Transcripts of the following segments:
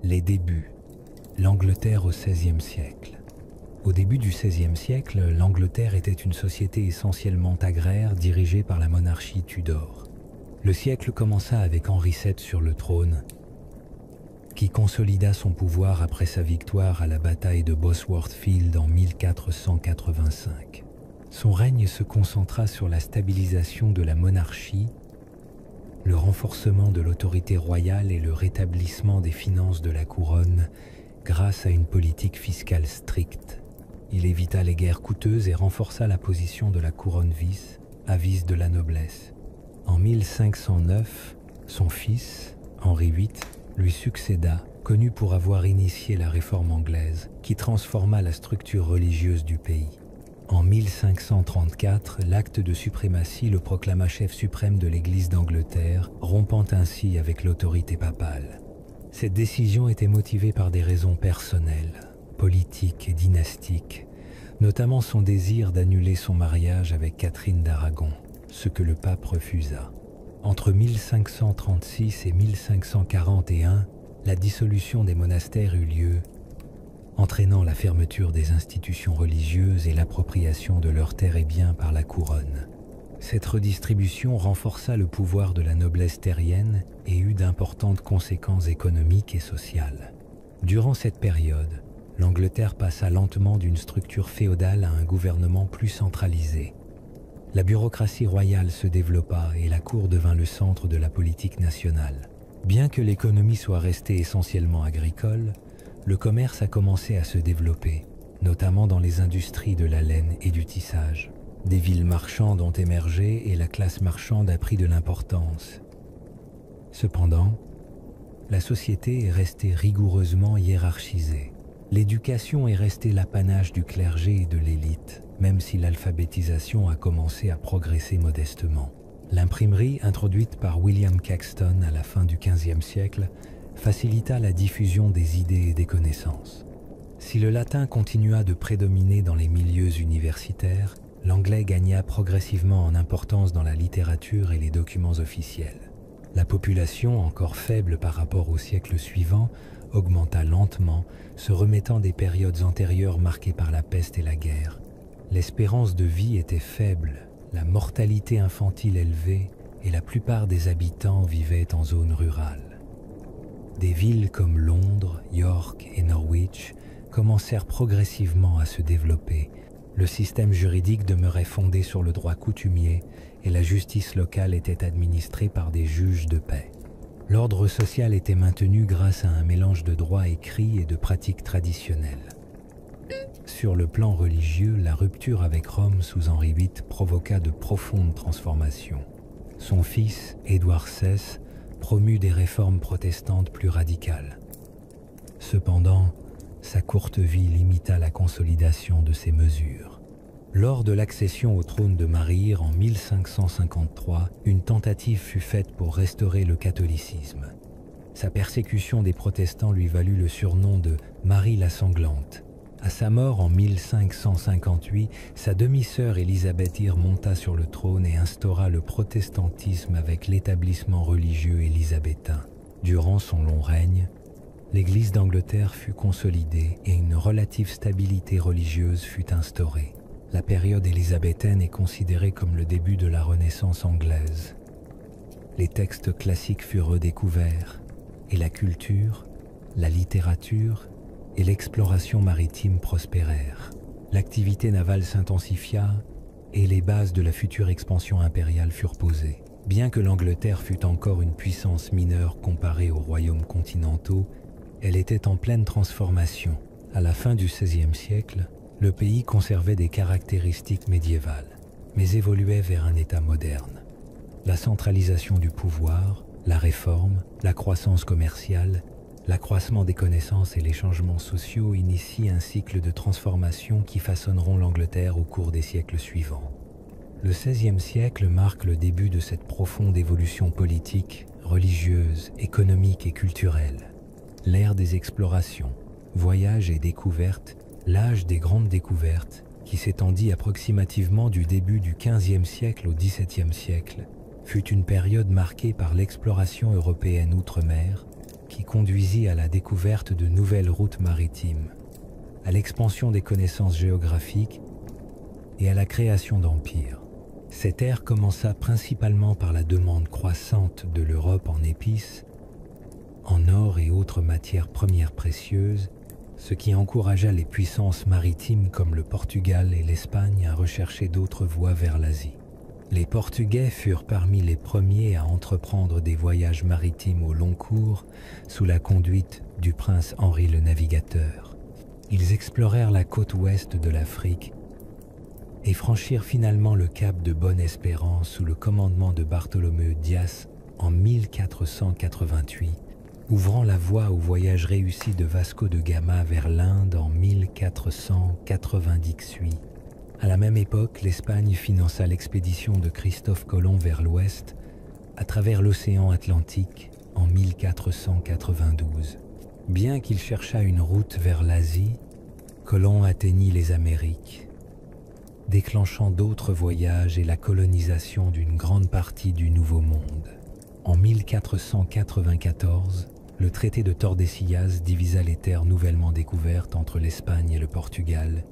Les débuts. L'Angleterre au XVIe siècle. Au début du XVIe siècle, l'Angleterre était une société essentiellement agraire dirigée par la monarchie Tudor. Le siècle commença avec Henri VII sur le trône, qui consolida son pouvoir après sa victoire à la bataille de Bosworth Field en 1485. Son règne se concentra sur la stabilisation de la monarchie, le renforcement de l'autorité royale et le rétablissement des finances de la couronne grâce à une politique fiscale stricte. Il évita les guerres coûteuses et renforça la position de la couronne vis de la noblesse. En 1509, son fils, Henri VIII, lui succéda, connu pour avoir initié la réforme anglaise, qui transforma la structure religieuse du pays. En 1534, l'acte de suprématie le proclama chef suprême de l'Église d'Angleterre, rompant ainsi avec l'autorité papale. Cette décision était motivée par des raisons personnelles, politiques et dynastiques, notamment son désir d'annuler son mariage avec Catherine d'Aragon, ce que le pape refusa. Entre 1536 et 1541, la dissolution des monastères eut lieu, entraînant la fermeture des institutions religieuses et l'appropriation de leurs terres et biens par la couronne. Cette redistribution renforça le pouvoir de la noblesse terrienne et eut d'importantes conséquences économiques et sociales. Durant cette période, l'Angleterre passa lentement d'une structure féodale à un gouvernement plus centralisé. La bureaucratie royale se développa et la cour devint le centre de la politique nationale. Bien que l'économie soit restée essentiellement agricole, le commerce a commencé à se développer, notamment dans les industries de la laine et du tissage. Des villes marchandes ont émergé et la classe marchande a pris de l'importance. Cependant, la société est restée rigoureusement hiérarchisée. L'éducation est restée l'apanage du clergé et de l'élite, même si l'alphabétisation a commencé à progresser modestement. L'imprimerie, introduite par William Caxton à la fin du XVe siècle, facilita la diffusion des idées et des connaissances. Si le latin continua de prédominer dans les milieux universitaires, l'anglais gagna progressivement en importance dans la littérature et les documents officiels. La population, encore faible par rapport au siècle suivant, augmenta lentement, se remettant des périodes antérieures marquées par la peste et la guerre. L'espérance de vie était faible, la mortalité infantile élevée et la plupart des habitants vivaient en zone rurale. Des villes comme Londres, York et Norwich commencèrent progressivement à se développer. Le système juridique demeurait fondé sur le droit coutumier et la justice locale était administrée par des juges de paix. L'ordre social était maintenu grâce à un mélange de droits écrits et de pratiques traditionnelles. Sur le plan religieux, la rupture avec Rome sous Henri VIII provoqua de profondes transformations. Son fils, Édouard XVI, promut des réformes protestantes plus radicales. Cependant, sa courte vie limita la consolidation de ces mesures. Lors de l'accession au trône de Marie en 1553, une tentative fut faite pour restaurer le catholicisme. Sa persécution des protestants lui valut le surnom de Marie la Sanglante. À sa mort en 1558, sa demi-sœur Élisabeth I monta sur le trône et instaura le protestantisme avec l'établissement religieux élisabétain. Durant son long règne, l'Église d'Angleterre fut consolidée et une relative stabilité religieuse fut instaurée. La période élisabéthaine est considérée comme le début de la Renaissance anglaise. Les textes classiques furent redécouverts et la culture, la littérature et l'exploration maritime prospérèrent. L'activité navale s'intensifia et les bases de la future expansion impériale furent posées. Bien que l'Angleterre fût encore une puissance mineure comparée aux royaumes continentaux, elle était en pleine transformation. À la fin du XVIe siècle, le pays conservait des caractéristiques médiévales, mais évoluait vers un État moderne. La centralisation du pouvoir, la réforme, la croissance commerciale, l'accroissement des connaissances et les changements sociaux initient un cycle de transformation qui façonneront l'Angleterre au cours des siècles suivants. Le XVIe siècle marque le début de cette profonde évolution politique, religieuse, économique et culturelle. L'ère des explorations, voyages et découvertes, l'âge des grandes découvertes, qui s'étendit approximativement du début du XVe siècle au XVIIe siècle, fut une période marquée par l'exploration européenne outre-mer, qui conduisit à la découverte de nouvelles routes maritimes, à l'expansion des connaissances géographiques et à la création d'empires. Cette ère commença principalement par la demande croissante de l'Europe en épices, en or et autres matières premières précieuses, ce qui encouragea les puissances maritimes comme le Portugal et l'Espagne à rechercher d'autres voies vers l'Asie. Les Portugais furent parmi les premiers à entreprendre des voyages maritimes au long cours sous la conduite du prince Henri le Navigateur. Ils explorèrent la côte ouest de l'Afrique et franchirent finalement le cap de Bonne-Espérance sous le commandement de Bartholomew Dias en 1488, ouvrant la voie au voyage réussi de Vasco de Gama vers l'Inde en 1498. À la même époque, l'Espagne finança l'expédition de Christophe Colomb vers l'ouest, à travers l'océan Atlantique, en 1492. Bien qu'il cherchât une route vers l'Asie, Colomb atteignit les Amériques, déclenchant d'autres voyages et la colonisation d'une grande partie du Nouveau Monde. En 1494, le traité de Tordesillas divisa les terres nouvellement découvertes entre l'Espagne et le Portugal,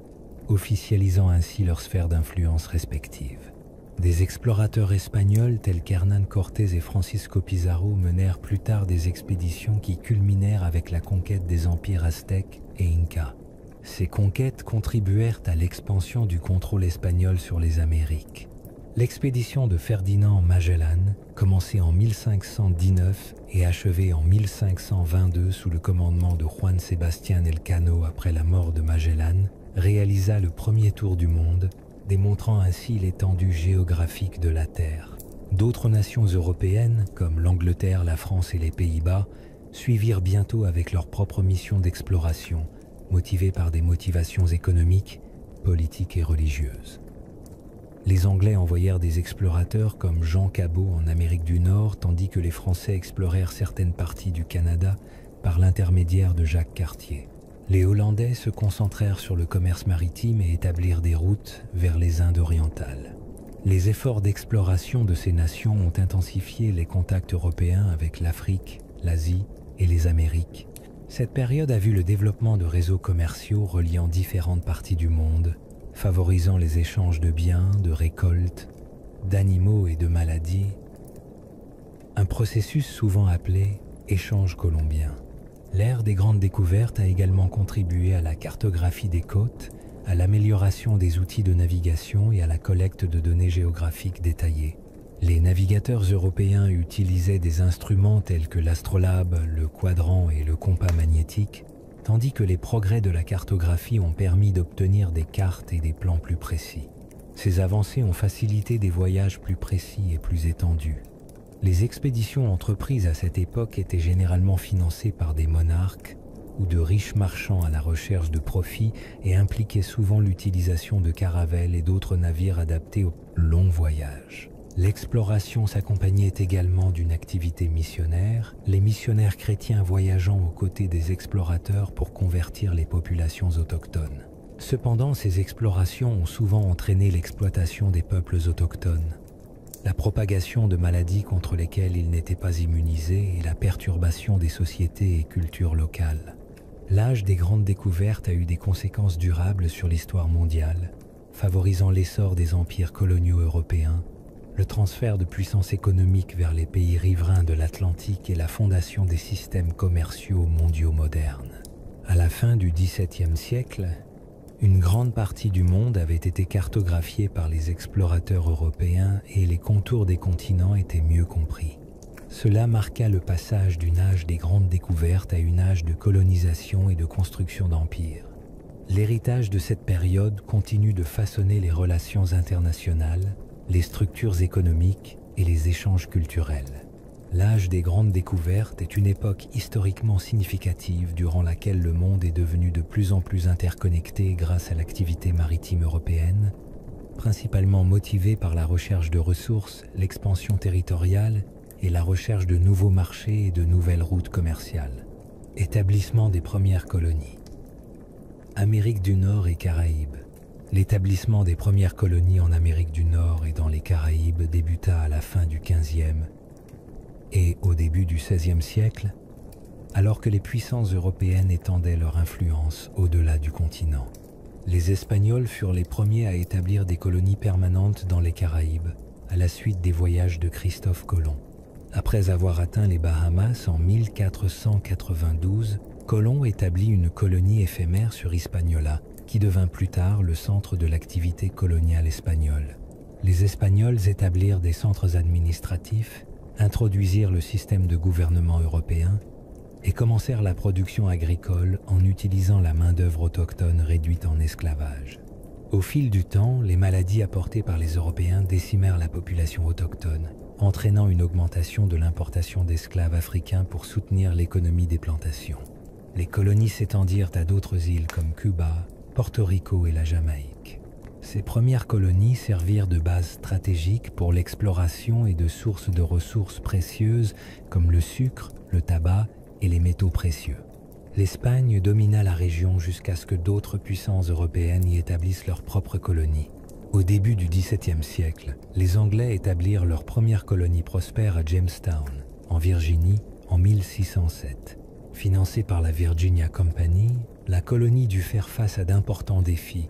officialisant ainsi leurs sphères d'influence respectives. Des explorateurs espagnols tels qu'Hernán Cortés et Francisco Pizarro menèrent plus tard des expéditions qui culminèrent avec la conquête des empires aztèques et inca. Ces conquêtes contribuèrent à l'expansion du contrôle espagnol sur les Amériques. L'expédition de Ferdinand Magellan, commencée en 1519 et achevée en 1522 sous le commandement de Juan Sebastián Elcano après la mort de Magellan, réalisa le premier tour du monde, démontrant ainsi l'étendue géographique de la Terre. D'autres nations européennes, comme l'Angleterre, la France et les Pays-Bas, suivirent bientôt avec leur propre mission d'exploration, motivées par des motivations économiques, politiques et religieuses. Les Anglais envoyèrent des explorateurs comme Jean Cabot en Amérique du Nord, tandis que les Français explorèrent certaines parties du Canada par l'intermédiaire de Jacques Cartier. Les Hollandais se concentrèrent sur le commerce maritime et établirent des routes vers les Indes orientales. Les efforts d'exploration de ces nations ont intensifié les contacts européens avec l'Afrique, l'Asie et les Amériques. Cette période a vu le développement de réseaux commerciaux reliant différentes parties du monde, favorisant les échanges de biens, de récoltes, d'animaux et de maladies, un processus souvent appelé échange colombien. L'ère des grandes découvertes a également contribué à la cartographie des côtes, à l'amélioration des outils de navigation et à la collecte de données géographiques détaillées. Les navigateurs européens utilisaient des instruments tels que l'astrolabe, le quadrant et le compas magnétique, tandis que les progrès de la cartographie ont permis d'obtenir des cartes et des plans plus précis. Ces avancées ont facilité des voyages plus précis et plus étendus. Les expéditions entreprises à cette époque étaient généralement financées par des monarques ou de riches marchands à la recherche de profits et impliquaient souvent l'utilisation de caravelles et d'autres navires adaptés aux longs voyages. L'exploration s'accompagnait également d'une activité missionnaire, les missionnaires chrétiens voyageant aux côtés des explorateurs pour convertir les populations autochtones. Cependant, ces explorations ont souvent entraîné l'exploitation des peuples autochtones, la propagation de maladies contre lesquelles ils n'étaient pas immunisés et la perturbation des sociétés et cultures locales. L'âge des grandes découvertes a eu des conséquences durables sur l'histoire mondiale, favorisant l'essor des empires coloniaux européens, le transfert de puissance économique vers les pays riverains de l'Atlantique et la fondation des systèmes commerciaux mondiaux modernes. À la fin du XVIIe siècle, une grande partie du monde avait été cartographiée par les explorateurs européens et les contours des continents étaient mieux compris. Cela marqua le passage d'un âge des grandes découvertes à un âge de colonisation et de construction d'empires. L'héritage de cette période continue de façonner les relations internationales, les structures économiques et les échanges culturels. L'âge des grandes découvertes est une époque historiquement significative durant laquelle le monde est devenu de plus en plus interconnecté grâce à l'activité maritime européenne, principalement motivée par la recherche de ressources, l'expansion territoriale et la recherche de nouveaux marchés et de nouvelles routes commerciales. Établissement des premières colonies. Amérique du Nord et Caraïbes. L'établissement des premières colonies en Amérique du Nord et dans les Caraïbes débuta à la fin du XVe et au début du XVIe siècle, alors que les puissances européennes étendaient leur influence au-delà du continent. Les Espagnols furent les premiers à établir des colonies permanentes dans les Caraïbes, à la suite des voyages de Christophe Colomb. Après avoir atteint les Bahamas en 1492, Colomb établit une colonie éphémère sur Hispaniola, qui devint plus tard le centre de l'activité coloniale espagnole. Les Espagnols établirent des centres administratifs, introduisirent le système de gouvernement européen et commencèrent la production agricole en utilisant la main-d'œuvre autochtone réduite en esclavage. Au fil du temps, les maladies apportées par les Européens décimèrent la population autochtone, entraînant une augmentation de l'importation d'esclaves africains pour soutenir l'économie des plantations. Les colonies s'étendirent à d'autres îles comme Cuba, Porto Rico et la Jamaïque. Ces premières colonies servirent de base stratégique pour l'exploration et de sources de ressources précieuses comme le sucre, le tabac et les métaux précieux. L'Espagne domina la région jusqu'à ce que d'autres puissances européennes y établissent leurs propres colonies. Au début du XVIIe siècle, les Anglais établirent leur première colonie prospère à Jamestown, en Virginie, en 1607. Financée par la Virginia Company, la colonie dut faire face à d'importants défis,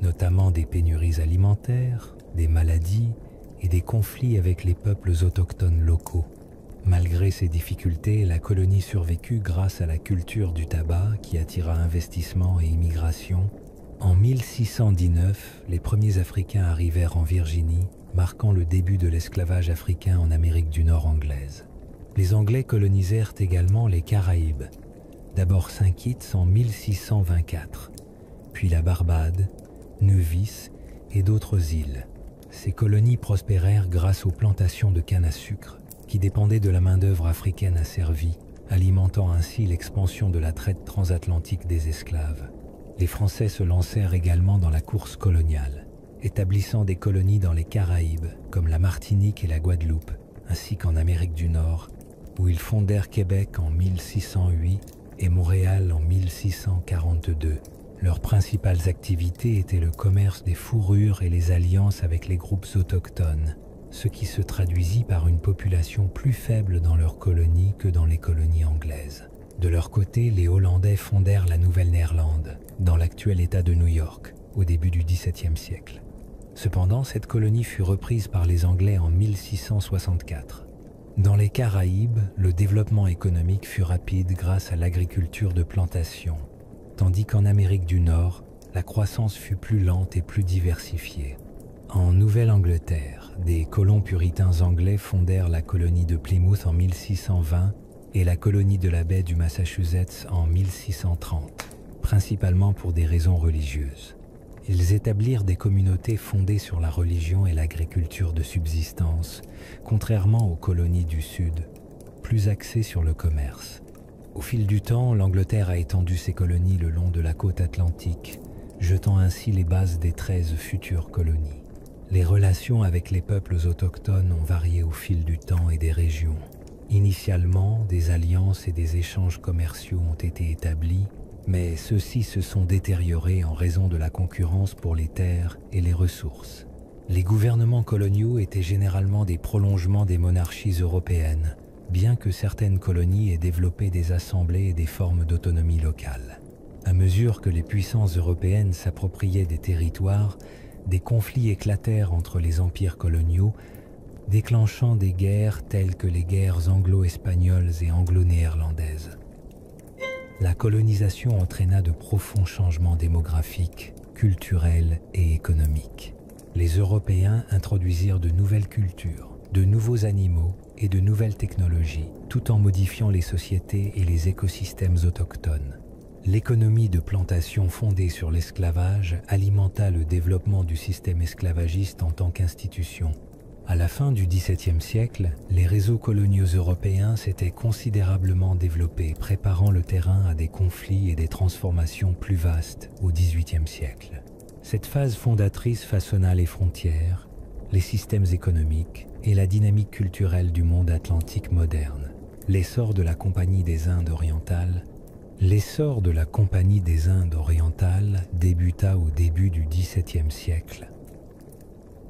notamment des pénuries alimentaires, des maladies et des conflits avec les peuples autochtones locaux. Malgré ces difficultés, la colonie survécut grâce à la culture du tabac qui attira investissement et immigration. En 1619, les premiers Africains arrivèrent en Virginie, marquant le début de l'esclavage africain en Amérique du Nord anglaise. Les Anglais colonisèrent également les Caraïbes, d'abord Saint Kitts en 1624, puis la Barbade, Nevis et d'autres îles. Ces colonies prospérèrent grâce aux plantations de canne à sucre, qui dépendaient de la main-d'œuvre africaine asservie, alimentant ainsi l'expansion de la traite transatlantique des esclaves. Les Français se lancèrent également dans la course coloniale, établissant des colonies dans les Caraïbes, comme la Martinique et la Guadeloupe, ainsi qu'en Amérique du Nord, où ils fondèrent Québec en 1608 et Montréal en 1642. Leurs principales activités étaient le commerce des fourrures et les alliances avec les groupes autochtones, ce qui se traduisit par une population plus faible dans leurs colonies que dans les colonies anglaises. De leur côté, les Hollandais fondèrent la Nouvelle-Néerlande, dans l'actuel État de New York, au début du XVIIe siècle. Cependant, cette colonie fut reprise par les Anglais en 1664. Dans les Caraïbes, le développement économique fut rapide grâce à l'agriculture de plantation, tandis qu'en Amérique du Nord, la croissance fut plus lente et plus diversifiée. En Nouvelle-Angleterre, des colons puritains anglais fondèrent la colonie de Plymouth en 1620 et la colonie de la baie du Massachusetts en 1630, principalement pour des raisons religieuses. Ils établirent des communautés fondées sur la religion et l'agriculture de subsistance, contrairement aux colonies du Sud, plus axées sur le commerce. Au fil du temps, l'Angleterre a étendu ses colonies le long de la côte atlantique, jetant ainsi les bases des 13 futures colonies. Les relations avec les peuples autochtones ont varié au fil du temps et des régions. Initialement, des alliances et des échanges commerciaux ont été établis, mais ceux-ci se sont détériorés en raison de la concurrence pour les terres et les ressources. Les gouvernements coloniaux étaient généralement des prolongements des monarchies européennes, bien que certaines colonies aient développé des assemblées et des formes d'autonomie locale. À mesure que les puissances européennes s'appropriaient des territoires, des conflits éclatèrent entre les empires coloniaux, déclenchant des guerres telles que les guerres anglo-espagnoles et anglo-néerlandaises. La colonisation entraîna de profonds changements démographiques, culturels et économiques. Les Européens introduisirent de nouvelles cultures, de nouveaux animaux et de nouvelles technologies, tout en modifiant les sociétés et les écosystèmes autochtones. L'économie de plantation fondée sur l'esclavage alimenta le développement du système esclavagiste en tant qu'institution. À la fin du XVIIe siècle, les réseaux coloniaux européens s'étaient considérablement développés, préparant le terrain à des conflits et des transformations plus vastes au XVIIIe siècle. Cette phase fondatrice façonna les frontières, les systèmes économiques et la dynamique culturelle du monde atlantique moderne. L'essor de la Compagnie des Indes orientales débuta au début du XVIIe siècle.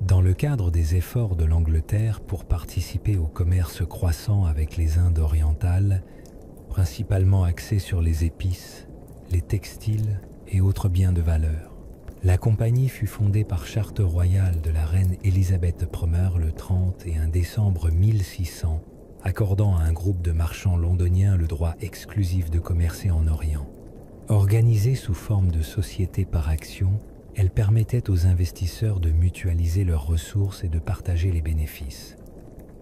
Dans le cadre des efforts de l'Angleterre pour participer au commerce croissant avec les Indes orientales, principalement axée sur les épices, les textiles et autres biens de valeur. La compagnie fut fondée par charte royale de la reine Élisabeth Ier le 31 décembre 1600, accordant à un groupe de marchands londoniens le droit exclusif de commercer en Orient. Organisée sous forme de société par action, elle permettait aux investisseurs de mutualiser leurs ressources et de partager les bénéfices.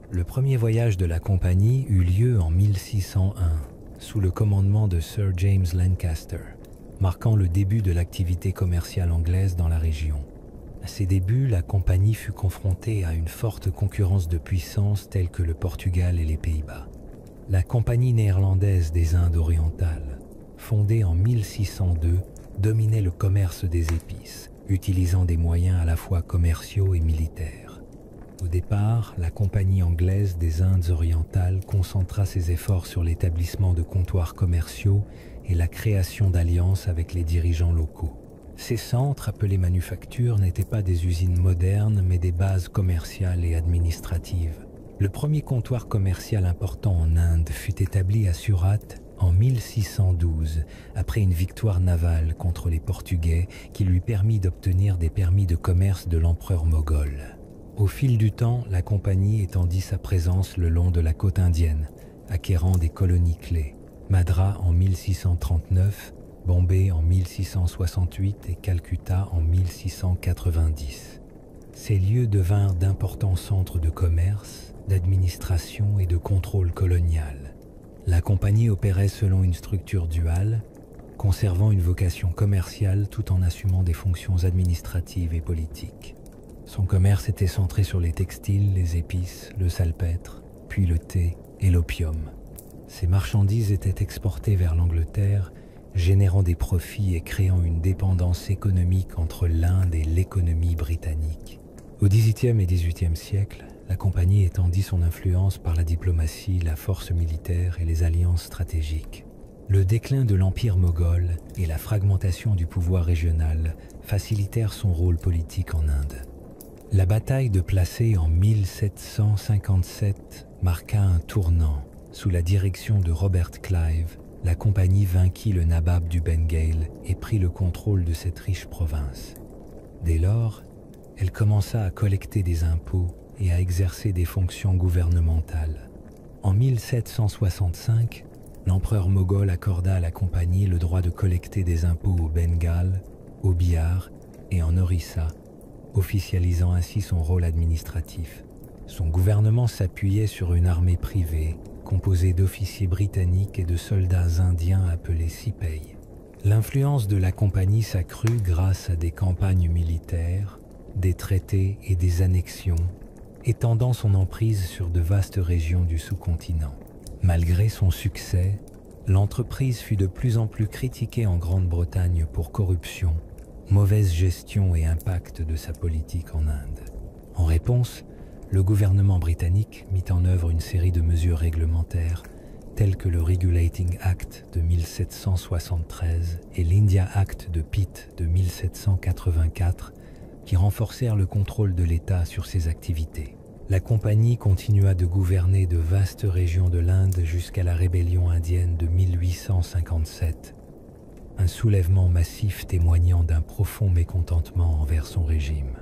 Le premier voyage de la compagnie eut lieu en 1601, sous le commandement de Sir James Lancaster, marquant le début de l'activité commerciale anglaise dans la région. À ses débuts, la compagnie fut confrontée à une forte concurrence de puissances telles que le Portugal et les Pays-Bas. La Compagnie néerlandaise des Indes orientales, fondée en 1602, dominait le commerce des épices, utilisant des moyens à la fois commerciaux et militaires. Au départ, la Compagnie anglaise des Indes orientales concentra ses efforts sur l'établissement de comptoirs commerciaux et la création d'alliances avec les dirigeants locaux. Ces centres, appelés manufactures, n'étaient pas des usines modernes, mais des bases commerciales et administratives. Le premier comptoir commercial important en Inde fut établi à Surat en 1612, après une victoire navale contre les Portugais qui lui permit d'obtenir des permis de commerce de l'empereur moghol. Au fil du temps, la compagnie étendit sa présence le long de la côte indienne, acquérant des colonies clés. Madras en 1639, Bombay en 1668 et Calcutta en 1690. Ces lieux devinrent d'importants centres de commerce, d'administration et de contrôle colonial. La compagnie opérait selon une structure duale, conservant une vocation commerciale tout en assumant des fonctions administratives et politiques. Son commerce était centré sur les textiles, les épices, le salpêtre, puis le thé et l'opium. Ces marchandises étaient exportées vers l'Angleterre, générant des profits et créant une dépendance économique entre l'Inde et l'économie britannique. Au XVIIIe et XVIIIe siècle, la compagnie étendit son influence par la diplomatie, la force militaire et les alliances stratégiques. Le déclin de l'empire moghol et la fragmentation du pouvoir régional facilitèrent son rôle politique en Inde. La bataille de Plassey en 1757 marqua un tournant. Sous la direction de Robert Clive, la compagnie vainquit le nabab du Bengale et prit le contrôle de cette riche province. Dès lors, elle commença à collecter des impôts et à exercer des fonctions gouvernementales. En 1765, l'empereur moghol accorda à la compagnie le droit de collecter des impôts au Bengale, au Bihar et en Orissa, officialisant ainsi son rôle administratif. Son gouvernement s'appuyait sur une armée privée, composée d'officiers britanniques et de soldats indiens appelés Sipais. L'influence de la compagnie s'accrut grâce à des campagnes militaires, des traités et des annexions, étendant son emprise sur de vastes régions du sous-continent. Malgré son succès, l'entreprise fut de plus en plus critiquée en Grande-Bretagne pour corruption, mauvaise gestion et impact de sa politique en Inde. En réponse, le gouvernement britannique mit en œuvre une série de mesures réglementaires telles que le Regulating Act de 1773 et l'India Act de Pitt de 1784 qui renforcèrent le contrôle de l'État sur ses activités. La compagnie continua de gouverner de vastes régions de l'Inde jusqu'à la rébellion indienne de 1857, un soulèvement massif témoignant d'un profond mécontentement envers son régime.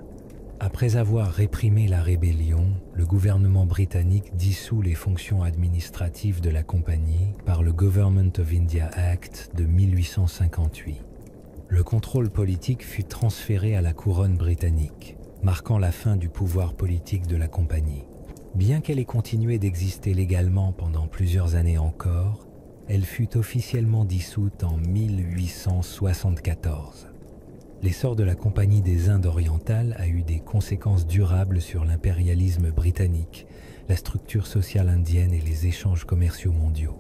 Après avoir réprimé la rébellion, le gouvernement britannique dissout les fonctions administratives de la compagnie par le Government of India Act de 1858. Le contrôle politique fut transféré à la couronne britannique, marquant la fin du pouvoir politique de la compagnie. Bien qu'elle ait continué d'exister légalement pendant plusieurs années encore, elle fut officiellement dissoute en 1874. L'essor de la Compagnie des Indes orientales a eu des conséquences durables sur l'impérialisme britannique, la structure sociale indienne et les échanges commerciaux mondiaux.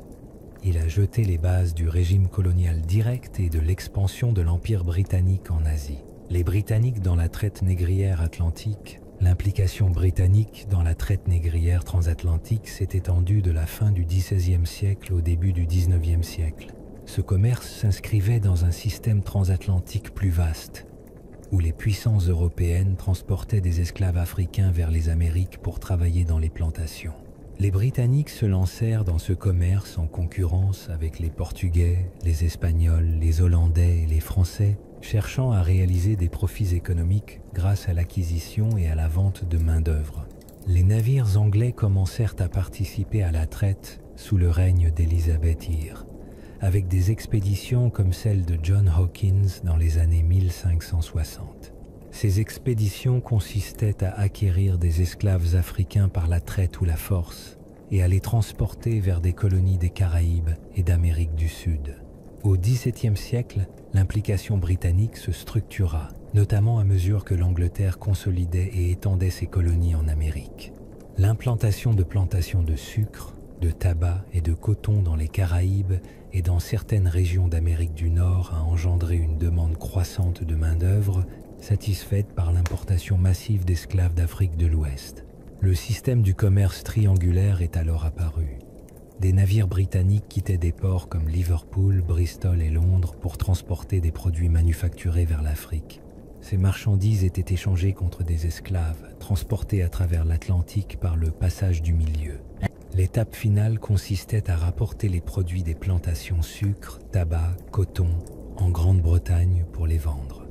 Il a jeté les bases du régime colonial direct et de l'expansion de l'Empire britannique en Asie. Les Britanniques dans la traite négrière atlantique, l'implication britannique dans la traite négrière transatlantique s'est étendue de la fin du XVIe siècle au début du XIXe siècle. Ce commerce s'inscrivait dans un système transatlantique plus vaste, où les puissances européennes transportaient des esclaves africains vers les Amériques pour travailler dans les plantations. Les Britanniques se lancèrent dans ce commerce en concurrence avec les Portugais, les Espagnols, les Hollandais et les Français, cherchant à réaliser des profits économiques grâce à l'acquisition et à la vente de main-d'œuvre. Les navires anglais commencèrent à participer à la traite sous le règne d'Elizabeth Eyre, avec des expéditions comme celle de John Hawkins dans les années 1560. Ces expéditions consistaient à acquérir des esclaves africains par la traite ou la force et à les transporter vers des colonies des Caraïbes et d'Amérique du Sud. Au XVIIe siècle, l'implication britannique se structura, notamment à mesure que l'Angleterre consolidait et étendait ses colonies en Amérique. L'implantation de plantations de sucre, de tabac et de coton dans les Caraïbes et dans certaines régions d'Amérique du Nord a engendré une demande croissante de main-d'œuvre satisfaite par l'importation massive d'esclaves d'Afrique de l'Ouest. Le système du commerce triangulaire est alors apparu. Des navires britanniques quittaient des ports comme Liverpool, Bristol et Londres pour transporter des produits manufacturés vers l'Afrique. Ces marchandises étaient échangées contre des esclaves, transportés à travers l'Atlantique par le passage du milieu. L'étape finale consistait à rapporter les produits des plantations sucre, tabac, coton en Grande-Bretagne pour les vendre.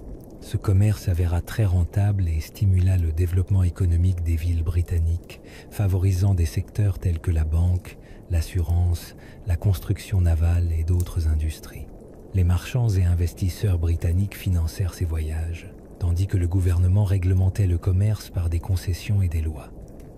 Ce commerce s'avéra très rentable et stimula le développement économique des villes britanniques, favorisant des secteurs tels que la banque, l'assurance, la construction navale et d'autres industries. Les marchands et investisseurs britanniques financèrent ces voyages, tandis que le gouvernement réglementait le commerce par des concessions et des lois.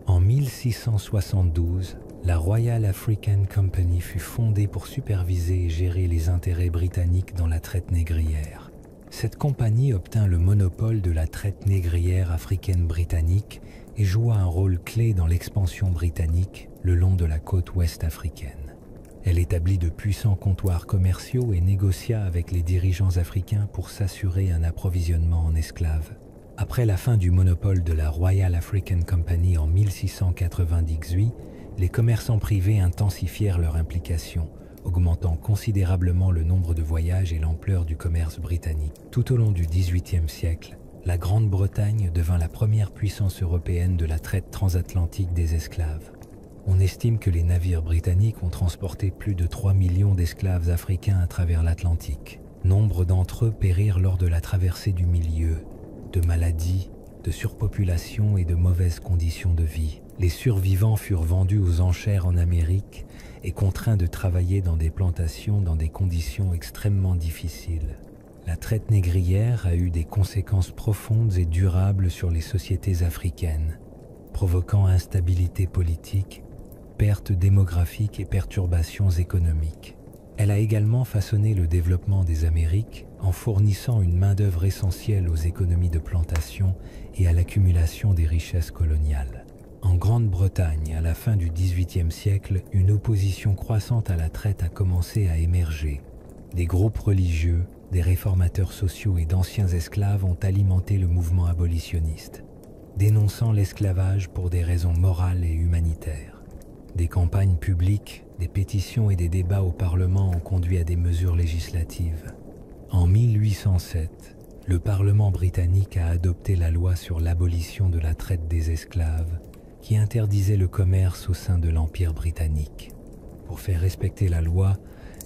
En 1672, la Royal African Company fut fondée pour superviser et gérer les intérêts britanniques dans la traite négrière. Cette compagnie obtint le monopole de la traite négrière africaine britannique et joua un rôle clé dans l'expansion britannique le long de la côte ouest africaine. Elle établit de puissants comptoirs commerciaux et négocia avec les dirigeants africains pour s'assurer un approvisionnement en esclaves. Après la fin du monopole de la Royal African Company en 1698, les commerçants privés intensifièrent leur implication, augmentant considérablement le nombre de voyages et l'ampleur du commerce britannique. Tout au long du XVIIIe siècle, la Grande-Bretagne devint la première puissance européenne de la traite transatlantique des esclaves. On estime que les navires britanniques ont transporté plus de 3 millions d'esclaves africains à travers l'Atlantique. Nombre d'entre eux périrent lors de la traversée du milieu, de maladies, de surpopulation et de mauvaises conditions de vie. Les survivants furent vendus aux enchères en Amérique et contraints de travailler dans des plantations dans des conditions extrêmement difficiles. La traite négrière a eu des conséquences profondes et durables sur les sociétés africaines, provoquant instabilité politique, pertes démographiques et perturbations économiques. Elle a également façonné le développement des Amériques en fournissant une main-d'œuvre essentielle aux économies de plantation et à l'accumulation des richesses coloniales. En Grande-Bretagne, à la fin du XVIIIe siècle, une opposition croissante à la traite a commencé à émerger. Des groupes religieux, des réformateurs sociaux et d'anciens esclaves ont alimenté le mouvement abolitionniste, dénonçant l'esclavage pour des raisons morales et humanitaires. Des campagnes publiques, des pétitions et des débats au Parlement ont conduit à des mesures législatives. En 1807, le Parlement britannique a adopté la loi sur l'abolition de la traite des esclaves, qui interdisait le commerce au sein de l'Empire britannique. Pour faire respecter la loi,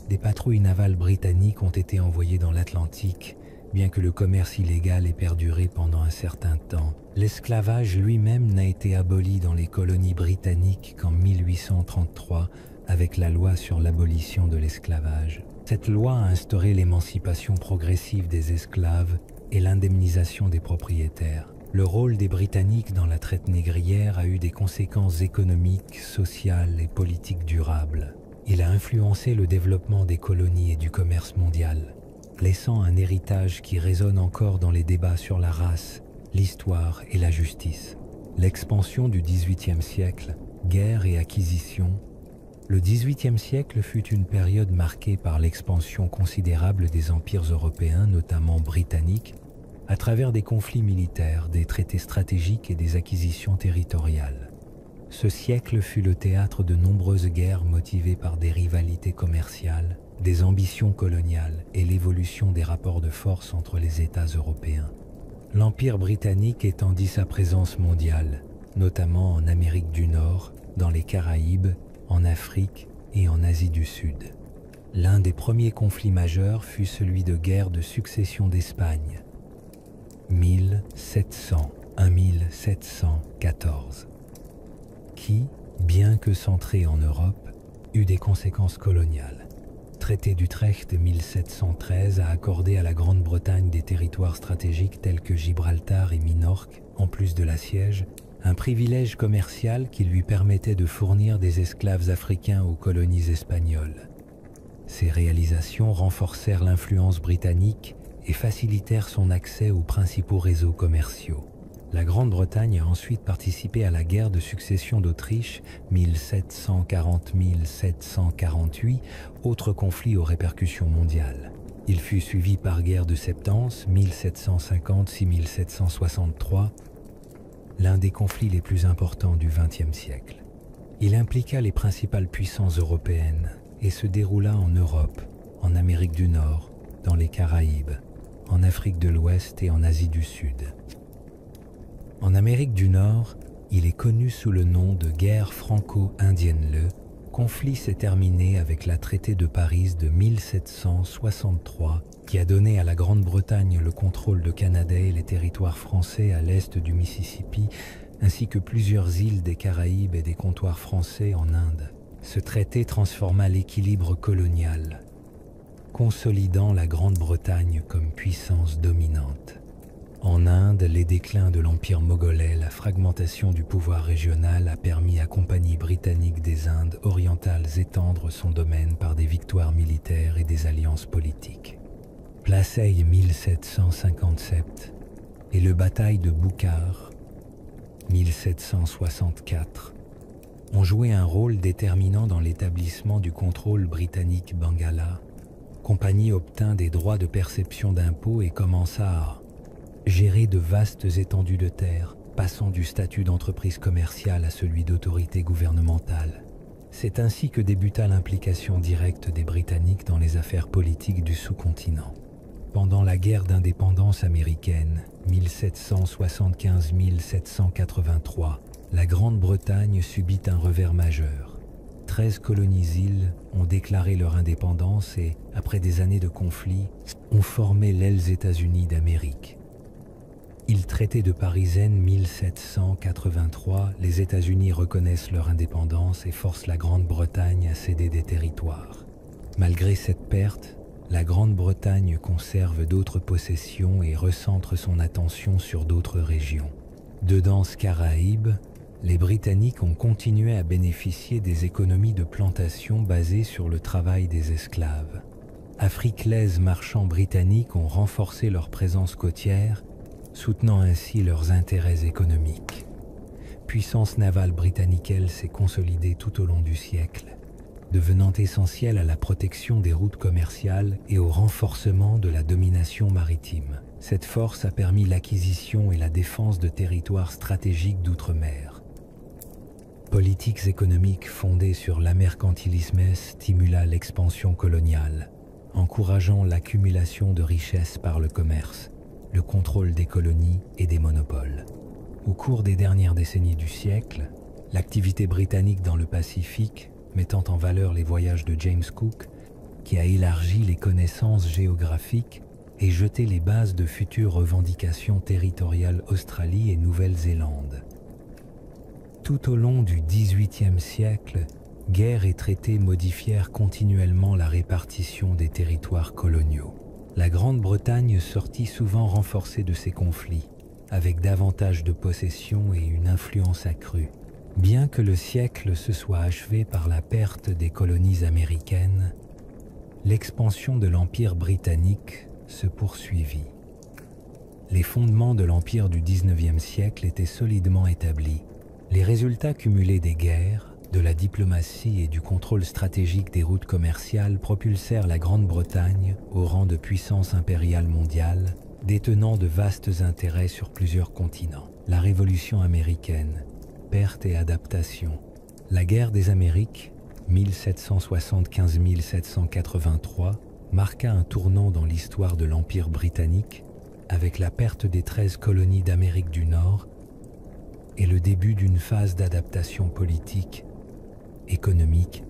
des patrouilles navales britanniques ont été envoyées dans l'Atlantique, bien que le commerce illégal ait perduré pendant un certain temps. L'esclavage lui-même n'a été aboli dans les colonies britanniques qu'en 1833 avec la loi sur l'abolition de l'esclavage. Cette loi a instauré l'émancipation progressive des esclaves et l'indemnisation des propriétaires. Le rôle des Britanniques dans la traite négrière a eu des conséquences économiques, sociales et politiques durables. Il a influencé le développement des colonies et du commerce mondial, laissant un héritage qui résonne encore dans les débats sur la race, l'histoire et la justice. L'expansion du XVIIIe siècle, guerre et acquisition. Le XVIIIe siècle fut une période marquée par l'expansion considérable des empires européens, notamment britanniques, à travers des conflits militaires, des traités stratégiques et des acquisitions territoriales. Ce siècle fut le théâtre de nombreuses guerres motivées par des rivalités commerciales, des ambitions coloniales et l'évolution des rapports de force entre les États européens. L'Empire britannique étendit sa présence mondiale, notamment en Amérique du Nord, dans les Caraïbes, en Afrique et en Asie du Sud. L'un des premiers conflits majeurs fut celui de guerre de succession d'Espagne, 1700 à 1714, qui, bien que centré en Europe, eut des conséquences coloniales. Traité d'Utrecht de 1713 a accordé à la Grande-Bretagne des territoires stratégiques tels que Gibraltar et Minorque, en plus de l'Assiège, un privilège commercial qui lui permettait de fournir des esclaves africains aux colonies espagnoles. Ces réalisations renforcèrent l'influence britannique et facilitèrent son accès aux principaux réseaux commerciaux. La Grande-Bretagne a ensuite participé à la guerre de succession d'Autriche 1740-1748, autre conflit aux répercussions mondiales. Il fut suivi par guerre de Septance 1750-1763, l'un des conflits les plus importants du XXe siècle. Il impliqua les principales puissances européennes et se déroula en Europe, en Amérique du Nord, dans les Caraïbes, en Afrique de l'Ouest et en Asie du Sud. En Amérique du Nord, il est connu sous le nom de guerre franco-indienne. Le conflit s'est terminé avec la traité de Paris de 1763 qui a donné à la Grande-Bretagne le contrôle de Canada et les territoires français à l'est du Mississippi, ainsi que plusieurs îles des Caraïbes et des comptoirs français en Inde. Ce traité transforma l'équilibre colonial, consolidant la Grande-Bretagne comme puissance dominante. En Inde, les déclins de l'Empire mogolais, la fragmentation du pouvoir régional a permis à Compagnie britannique des Indes orientales étendre son domaine par des victoires militaires et des alliances politiques. Plassey 1757 et le bataille de Bukhar 1764 ont joué un rôle déterminant dans l'établissement du contrôle britannique Bengala. Compagnie obtint des droits de perception d'impôts et commença à gérer de vastes étendues de terre, passant du statut d'entreprise commerciale à celui d'autorité gouvernementale. C'est ainsi que débuta l'implication directe des Britanniques dans les affaires politiques du sous-continent. Pendant la guerre d'indépendance américaine, 1775-1783, la Grande-Bretagne subit un revers majeur. 13 colonies-îles ont déclaré leur indépendance et, après des années de conflit, ont formé l'aile États-Unis d'Amérique. Il traité de Paris 1783, les États-Unis reconnaissent leur indépendance et forcent la Grande-Bretagne à céder des territoires. Malgré cette perte, la Grande-Bretagne conserve d'autres possessions et recentre son attention sur d'autres régions. De denses Caraïbes, les Britanniques ont continué à bénéficier des économies de plantation basées sur le travail des esclaves. Africains marchands britanniques ont renforcé leur présence côtière, soutenant ainsi leurs intérêts économiques. Puissance navale britannique, elle, s'est consolidée tout au long du siècle, devenant essentielle à la protection des routes commerciales et au renforcement de la domination maritime. Cette force a permis l'acquisition et la défense de territoires stratégiques d'outre-mer. Politiques économiques fondées sur l'amercantilisme stimula l'expansion coloniale, encourageant l'accumulation de richesses par le commerce, le contrôle des colonies et des monopoles. Au cours des dernières décennies du siècle, l'activité britannique dans le Pacifique, mettant en valeur les voyages de James Cook, qui a élargi les connaissances géographiques et jeté les bases de futures revendications territoriales Australie et Nouvelle-Zélande. Tout au long du XVIIIe siècle, guerres et traités modifièrent continuellement la répartition des territoires coloniaux. La Grande-Bretagne sortit souvent renforcée de ces conflits, avec davantage de possessions et une influence accrue. Bien que le siècle se soit achevé par la perte des colonies américaines, l'expansion de l'Empire britannique se poursuivit. Les fondements de l'Empire du XIXe siècle étaient solidement établis. Les résultats cumulés des guerres, de la diplomatie et du contrôle stratégique des routes commerciales propulsèrent la Grande-Bretagne au rang de puissance impériale mondiale, détenant de vastes intérêts sur plusieurs continents. La Révolution américaine, perte et adaptation. La guerre des Amériques, 1775-1783, marqua un tournant dans l'histoire de l'Empire britannique, avec la perte des 13 colonies d'Amérique du Nord et le début d'une phase d'adaptation politique économique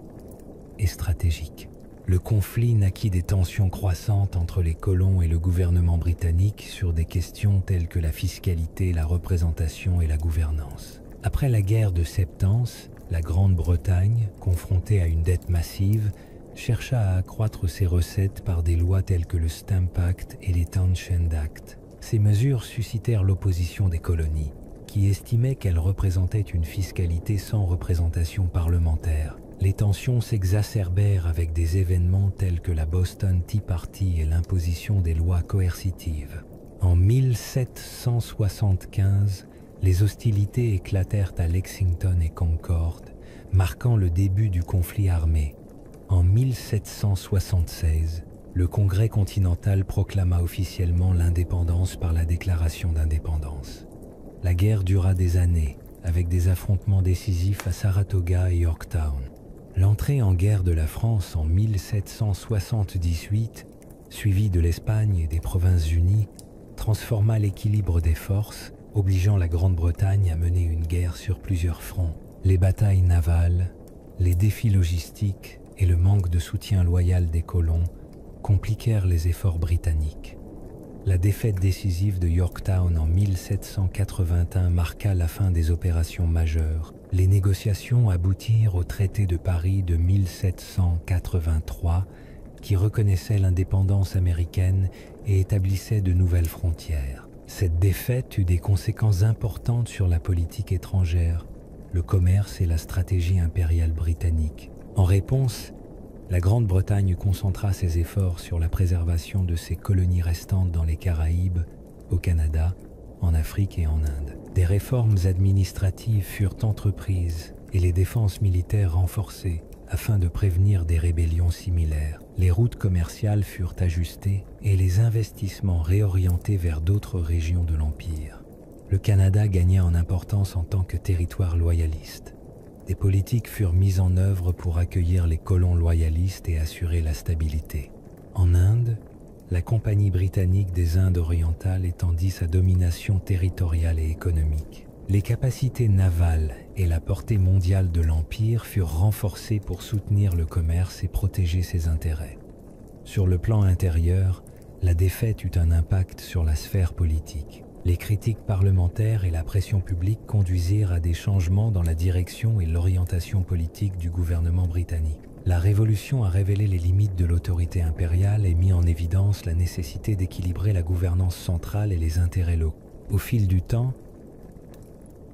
et stratégique. Le conflit naquit des tensions croissantes entre les colons et le gouvernement britannique sur des questions telles que la fiscalité, la représentation et la gouvernance. Après la guerre de Septance, la Grande-Bretagne, confrontée à une dette massive, chercha à accroître ses recettes par des lois telles que le Stamp Act et les Townshend Act. Ces mesures suscitèrent l'opposition des colonies, qui estimaient qu'elles représentaient une fiscalité sans représentation parlementaire. Les tensions s'exacerbèrent avec des événements tels que la Boston Tea Party et l'imposition des lois coercitives. En 1775, les hostilités éclatèrent à Lexington et Concord, marquant le début du conflit armé. En 1776, le Congrès continental proclama officiellement l'indépendance par la déclaration d'indépendance. La guerre dura des années, avec des affrontements décisifs à Saratoga et Yorktown. L'entrée en guerre de la France en 1778, suivie de l'Espagne et des Provinces-Unies, transforma l'équilibre des forces, obligeant la Grande-Bretagne à mener une guerre sur plusieurs fronts. Les batailles navales, les défis logistiques et le manque de soutien loyal des colons compliquèrent les efforts britanniques. La défaite décisive de Yorktown en 1781 marqua la fin des opérations majeures. Les négociations aboutirent au traité de Paris de 1783 qui reconnaissait l'indépendance américaine et établissait de nouvelles frontières. Cette défaite eut des conséquences importantes sur la politique étrangère, le commerce et la stratégie impériale britannique. En réponse, la Grande-Bretagne concentra ses efforts sur la préservation de ses colonies restantes dans les Caraïbes, au Canada, en Afrique et en Inde. Des réformes administratives furent entreprises et les défenses militaires renforcées afin de prévenir des rébellions similaires. Les routes commerciales furent ajustées et les investissements réorientés vers d'autres régions de l'Empire. Le Canada gagna en importance en tant que territoire loyaliste. Des politiques furent mises en œuvre pour accueillir les colons loyalistes et assurer la stabilité. En Inde, la Compagnie britannique des Indes orientales étendit sa domination territoriale et économique. Les capacités navales et la portée mondiale de l'Empire furent renforcées pour soutenir le commerce et protéger ses intérêts. Sur le plan intérieur, la défaite eut un impact sur la sphère politique. Les critiques parlementaires et la pression publique conduisirent à des changements dans la direction et l'orientation politique du gouvernement britannique. La Révolution a révélé les limites de l'autorité impériale et mis en évidence la nécessité d'équilibrer la gouvernance centrale et les intérêts locaux. Au fil du temps,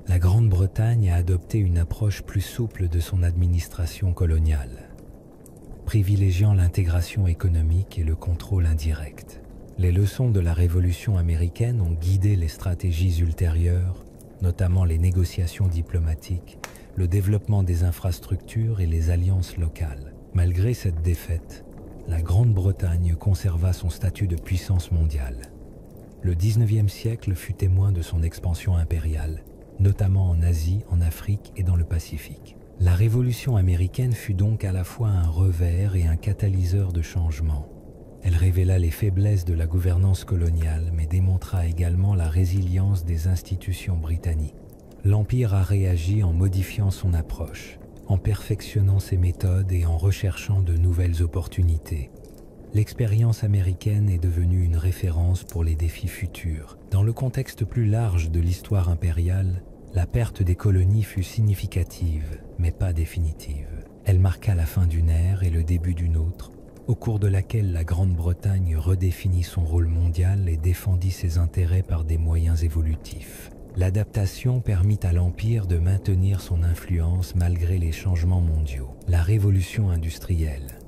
la Grande-Bretagne a adopté une approche plus souple de son administration coloniale, privilégiant l'intégration économique et le contrôle indirect. Les leçons de la Révolution américaine ont guidé les stratégies ultérieures, notamment les négociations diplomatiques, le développement des infrastructures et les alliances locales. Malgré cette défaite, la Grande-Bretagne conserva son statut de puissance mondiale. Le XIXe siècle fut témoin de son expansion impériale, notamment en Asie, en Afrique et dans le Pacifique. La Révolution américaine fut donc à la fois un revers et un catalyseur de changement. Elle révéla les faiblesses de la gouvernance coloniale, mais démontra également la résilience des institutions britanniques. L'Empire a réagi en modifiant son approche, en perfectionnant ses méthodes et en recherchant de nouvelles opportunités. L'expérience américaine est devenue une référence pour les défis futurs. Dans le contexte plus large de l'histoire impériale, la perte des colonies fut significative, mais pas définitive. Elle marqua la fin d'une ère et le début d'une autre, au cours de laquelle la Grande-Bretagne redéfinit son rôle mondial et défendit ses intérêts par des moyens évolutifs. L'adaptation permit à l'Empire de maintenir son influence malgré les changements mondiaux. La Révolution industrielle.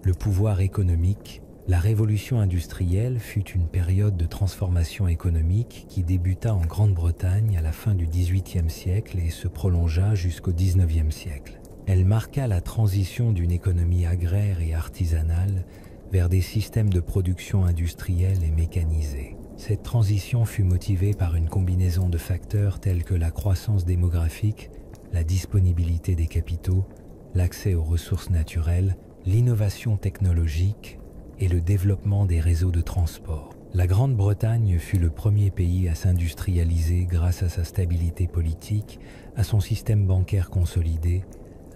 Le pouvoir économique. La Révolution industrielle fut une période de transformation économique qui débuta en Grande-Bretagne à la fin du XVIIIe siècle et se prolongea jusqu'au XIXe siècle. Elle marqua la transition d'une économie agraire et artisanale vers des systèmes de production industrielle et mécanisés. Cette transition fut motivée par une combinaison de facteurs tels que la croissance démographique, la disponibilité des capitaux, l'accès aux ressources naturelles, l'innovation technologique et le développement des réseaux de transport. La Grande-Bretagne fut le premier pays à s'industrialiser grâce à sa stabilité politique, à son système bancaire consolidé,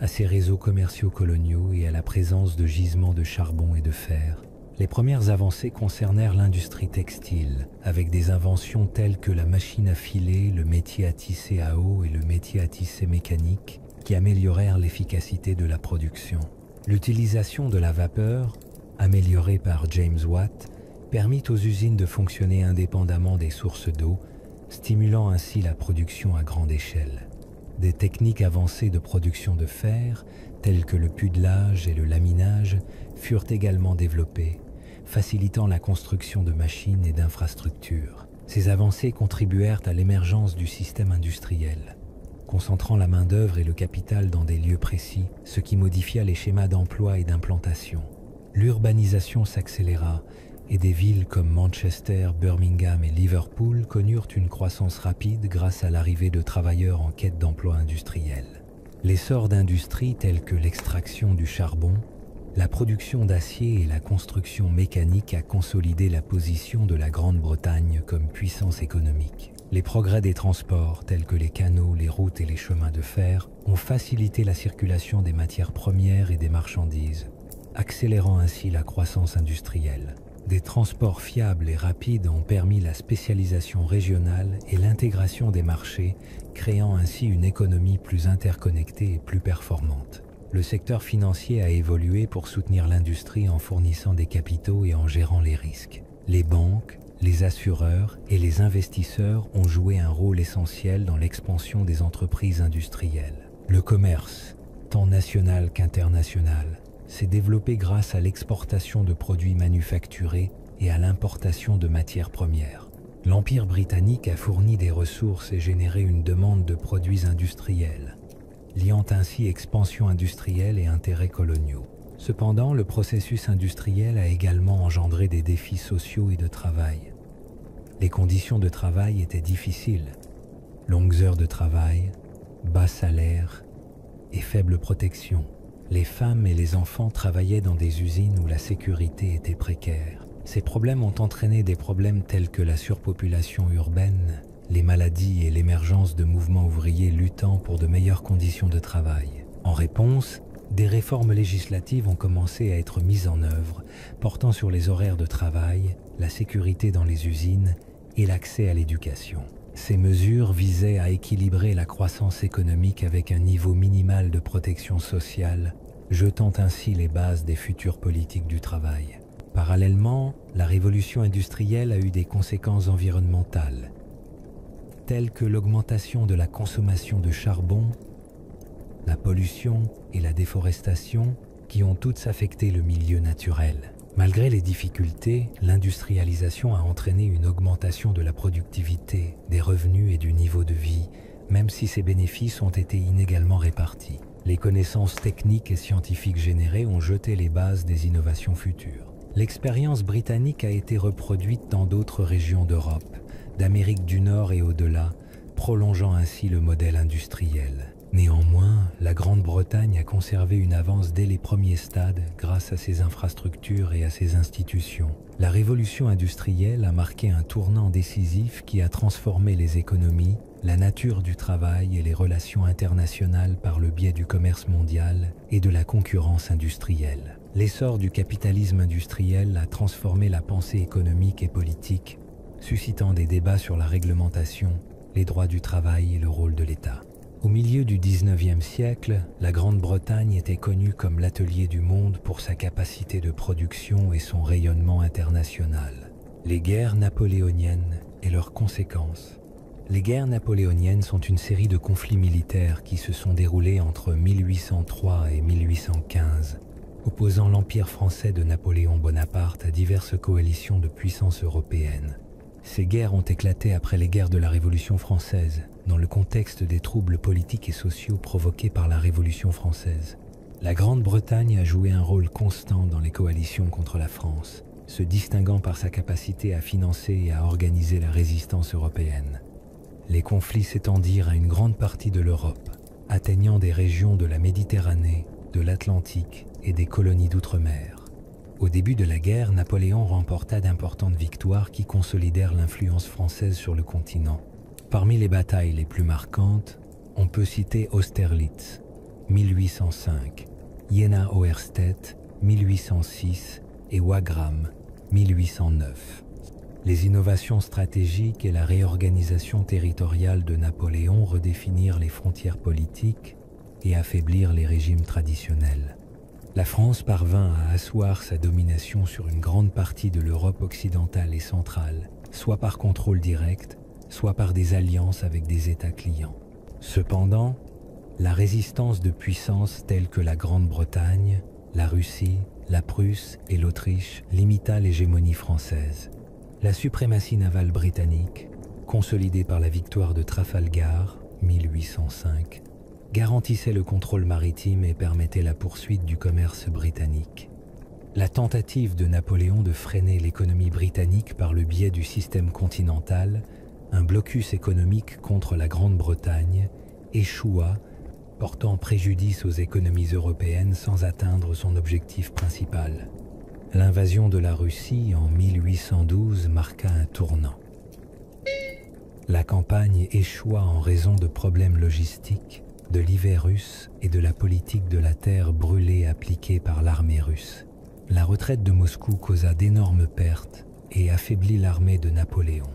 à ses réseaux commerciaux coloniaux et à la présence de gisements de charbon et de fer. Les premières avancées concernèrent l'industrie textile, avec des inventions telles que la machine à filer, le métier à tisser à eau et le métier à tisser mécanique, qui améliorèrent l'efficacité de la production. L'utilisation de la vapeur, améliorée par James Watt, permit aux usines de fonctionner indépendamment des sources d'eau, stimulant ainsi la production à grande échelle. Des techniques avancées de production de fer, telles que le pudelage et le laminage, furent également développées, facilitant la construction de machines et d'infrastructures. Ces avancées contribuèrent à l'émergence du système industriel, concentrant la main-d'œuvre et le capital dans des lieux précis, ce qui modifia les schémas d'emploi et d'implantation. L'urbanisation s'accéléra et des villes comme Manchester, Birmingham et Liverpool connurent une croissance rapide grâce à l'arrivée de travailleurs en quête d'emploi industriel. L'essor d'industries telles que l'extraction du charbon, la production d'acier et la construction mécanique a consolidé la position de la Grande-Bretagne comme puissance économique. Les progrès des transports, tels que les canaux, les routes et les chemins de fer, ont facilité la circulation des matières premières et des marchandises, accélérant ainsi la croissance industrielle. Des transports fiables et rapides ont permis la spécialisation régionale et l'intégration des marchés, créant ainsi une économie plus interconnectée et plus performante. Le secteur financier a évolué pour soutenir l'industrie en fournissant des capitaux et en gérant les risques. Les banques, les assureurs et les investisseurs ont joué un rôle essentiel dans l'expansion des entreprises industrielles. Le commerce, tant national qu'international, s'est développé grâce à l'exportation de produits manufacturés et à l'importation de matières premières. L'Empire britannique a fourni des ressources et généré une demande de produits industriels, liant ainsi expansion industrielle et intérêts coloniaux. Cependant, le processus industriel a également engendré des défis sociaux et de travail. Les conditions de travail étaient difficiles. Longues heures de travail, bas salaire et faible protection. Les femmes et les enfants travaillaient dans des usines où la sécurité était précaire. Ces problèmes ont entraîné des problèmes tels que la surpopulation urbaine, les maladies et l'émergence de mouvements ouvriers luttant pour de meilleures conditions de travail. En réponse, des réformes législatives ont commencé à être mises en œuvre, portant sur les horaires de travail, la sécurité dans les usines et l'accès à l'éducation. Ces mesures visaient à équilibrer la croissance économique avec un niveau minimal de protection sociale, jetant ainsi les bases des futures politiques du travail. Parallèlement, la révolution industrielle a eu des conséquences environnementales, telles que l'augmentation de la consommation de charbon, la pollution et la déforestation, qui ont toutes affecté le milieu naturel. Malgré les difficultés, l'industrialisation a entraîné une augmentation de la productivité, des revenus et du niveau de vie, même si ces bénéfices ont été inégalement répartis. Les connaissances techniques et scientifiques générées ont jeté les bases des innovations futures. L'expérience britannique a été reproduite dans d'autres régions d'Europe, d'Amérique du Nord et au-delà, prolongeant ainsi le modèle industriel. Néanmoins, la Grande-Bretagne a conservé une avance dès les premiers stades grâce à ses infrastructures et à ses institutions. La révolution industrielle a marqué un tournant décisif qui a transformé les économies, la nature du travail et les relations internationales par le biais du commerce mondial et de la concurrence industrielle. L'essor du capitalisme industriel a transformé la pensée économique et politique, suscitant des débats sur la réglementation, les droits du travail et le rôle de l'État. Au milieu du XIXe siècle, la Grande-Bretagne était connue comme l'atelier du monde pour sa capacité de production et son rayonnement international. Les guerres napoléoniennes et leurs conséquences. Les guerres napoléoniennes sont une série de conflits militaires qui se sont déroulés entre 1803 et 1815, opposant l'Empire français de Napoléon Bonaparte à diverses coalitions de puissances européennes. Ces guerres ont éclaté après les guerres de la Révolution française, dans le contexte des troubles politiques et sociaux provoqués par la Révolution française. La Grande-Bretagne a joué un rôle constant dans les coalitions contre la France, se distinguant par sa capacité à financer et à organiser la résistance européenne. Les conflits s'étendirent à une grande partie de l'Europe, atteignant des régions de la Méditerranée, de l'Atlantique et des colonies d'outre-mer. Au début de la guerre, Napoléon remporta d'importantes victoires qui consolidèrent l'influence française sur le continent. Parmi les batailles les plus marquantes, on peut citer Austerlitz, 1805, Jena Oerstedt 1806 et Wagram 1809. Les innovations stratégiques et la réorganisation territoriale de Napoléon redéfinirent les frontières politiques et affaiblirent les régimes traditionnels. La France parvint à asseoir sa domination sur une grande partie de l'Europe occidentale et centrale, soit par contrôle direct, soit par des alliances avec des États clients. Cependant, la résistance de puissances telles que la Grande-Bretagne, la Russie, la Prusse et l'Autriche limita l'hégémonie française. La suprématie navale britannique, consolidée par la victoire de Trafalgar, 1805, garantissait le contrôle maritime et permettait la poursuite du commerce britannique. La tentative de Napoléon de freiner l'économie britannique par le biais du système continental, un blocus économique contre la Grande-Bretagne, échoua, portant préjudice aux économies européennes sans atteindre son objectif principal. L'invasion de la Russie en 1812 marqua un tournant. La campagne échoua en raison de problèmes logistiques, de l'hiver russe et de la politique de la terre brûlée appliquée par l'armée russe. La retraite de Moscou causa d'énormes pertes et affaiblit l'armée de Napoléon.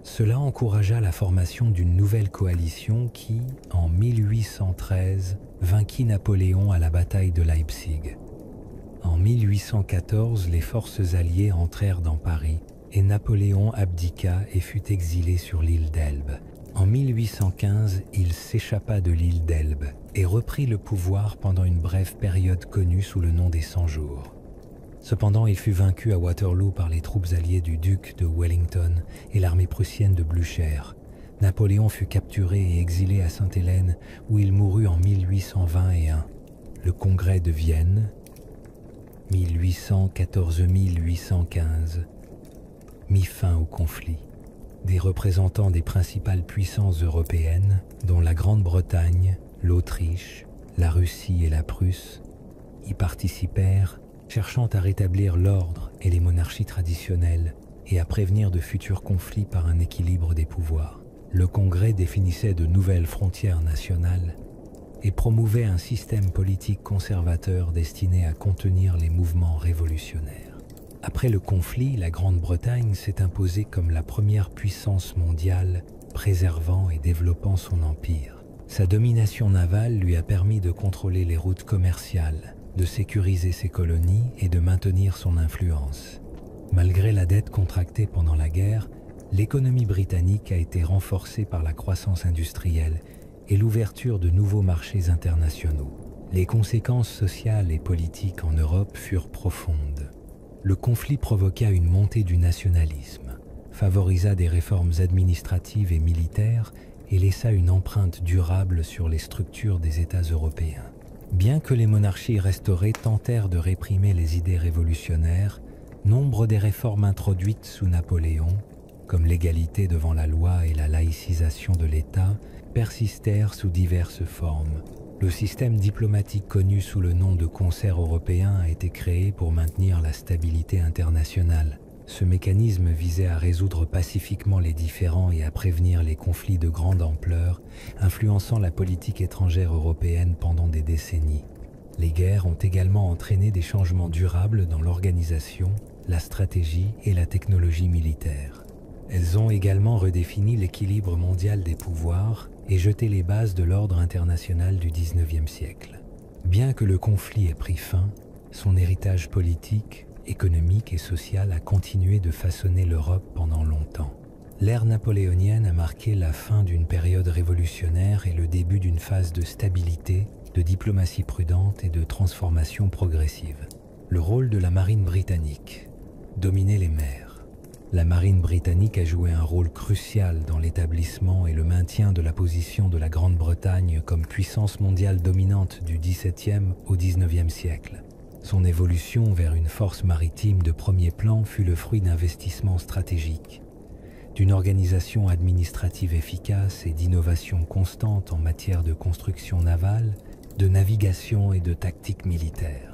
Cela encouragea la formation d'une nouvelle coalition qui, en 1813, vainquit Napoléon à la bataille de Leipzig. En 1814, les forces alliées entrèrent dans Paris et Napoléon abdiqua et fut exilé sur l'île d'Elbe. En 1815, il s'échappa de l'île d'Elbe et reprit le pouvoir pendant une brève période connue sous le nom des 100 jours. Cependant, il fut vaincu à Waterloo par les troupes alliées du duc de Wellington et l'armée prussienne de Blücher. Napoléon fut capturé et exilé à Sainte-Hélène, où il mourut en 1821. Le Congrès de Vienne, 1814-1815, mit fin au conflit. Des représentants des principales puissances européennes, dont la Grande-Bretagne, l'Autriche, la Russie et la Prusse, y participèrent, cherchant à rétablir l'ordre et les monarchies traditionnelles et à prévenir de futurs conflits par un équilibre des pouvoirs. Le Congrès définissait de nouvelles frontières nationales et promouvait un système politique conservateur destiné à contenir les mouvements révolutionnaires. Après le conflit, la Grande-Bretagne s'est imposée comme la première puissance mondiale, préservant et développant son empire. Sa domination navale lui a permis de contrôler les routes commerciales, de sécuriser ses colonies et de maintenir son influence. Malgré la dette contractée pendant la guerre, l'économie britannique a été renforcée par la croissance industrielle et l'ouverture de nouveaux marchés internationaux. Les conséquences sociales et politiques en Europe furent profondes. Le conflit provoqua une montée du nationalisme, favorisa des réformes administratives et militaires et laissa une empreinte durable sur les structures des États européens. Bien que les monarchies restaurées tentèrent de réprimer les idées révolutionnaires, nombre des réformes introduites sous Napoléon, comme l'égalité devant la loi et la laïcisation de l'État, persistèrent sous diverses formes. Le système diplomatique connu sous le nom de concert européen a été créé pour maintenir la stabilité internationale. Ce mécanisme visait à résoudre pacifiquement les différends et à prévenir les conflits de grande ampleur, influençant la politique étrangère européenne pendant des décennies. Les guerres ont également entraîné des changements durables dans l'organisation, la stratégie et la technologie militaire. Elles ont également redéfini l'équilibre mondial des pouvoirs et jeté les bases de l'ordre international du XIXe siècle. Bien que le conflit ait pris fin, son héritage politique, économique et social a continué de façonner l'Europe pendant longtemps. L'ère napoléonienne a marqué la fin d'une période révolutionnaire et le début d'une phase de stabilité, de diplomatie prudente et de transformation progressive. Le rôle de la marine britannique: dominer les mers. La marine britannique a joué un rôle crucial dans l'établissement et le maintien de la position de la Grande-Bretagne comme puissance mondiale dominante du XVIIe au XIXe siècle. Son évolution vers une force maritime de premier plan fut le fruit d'investissements stratégiques, d'une organisation administrative efficace et d'innovation constante en matière de construction navale, de navigation et de tactique militaire.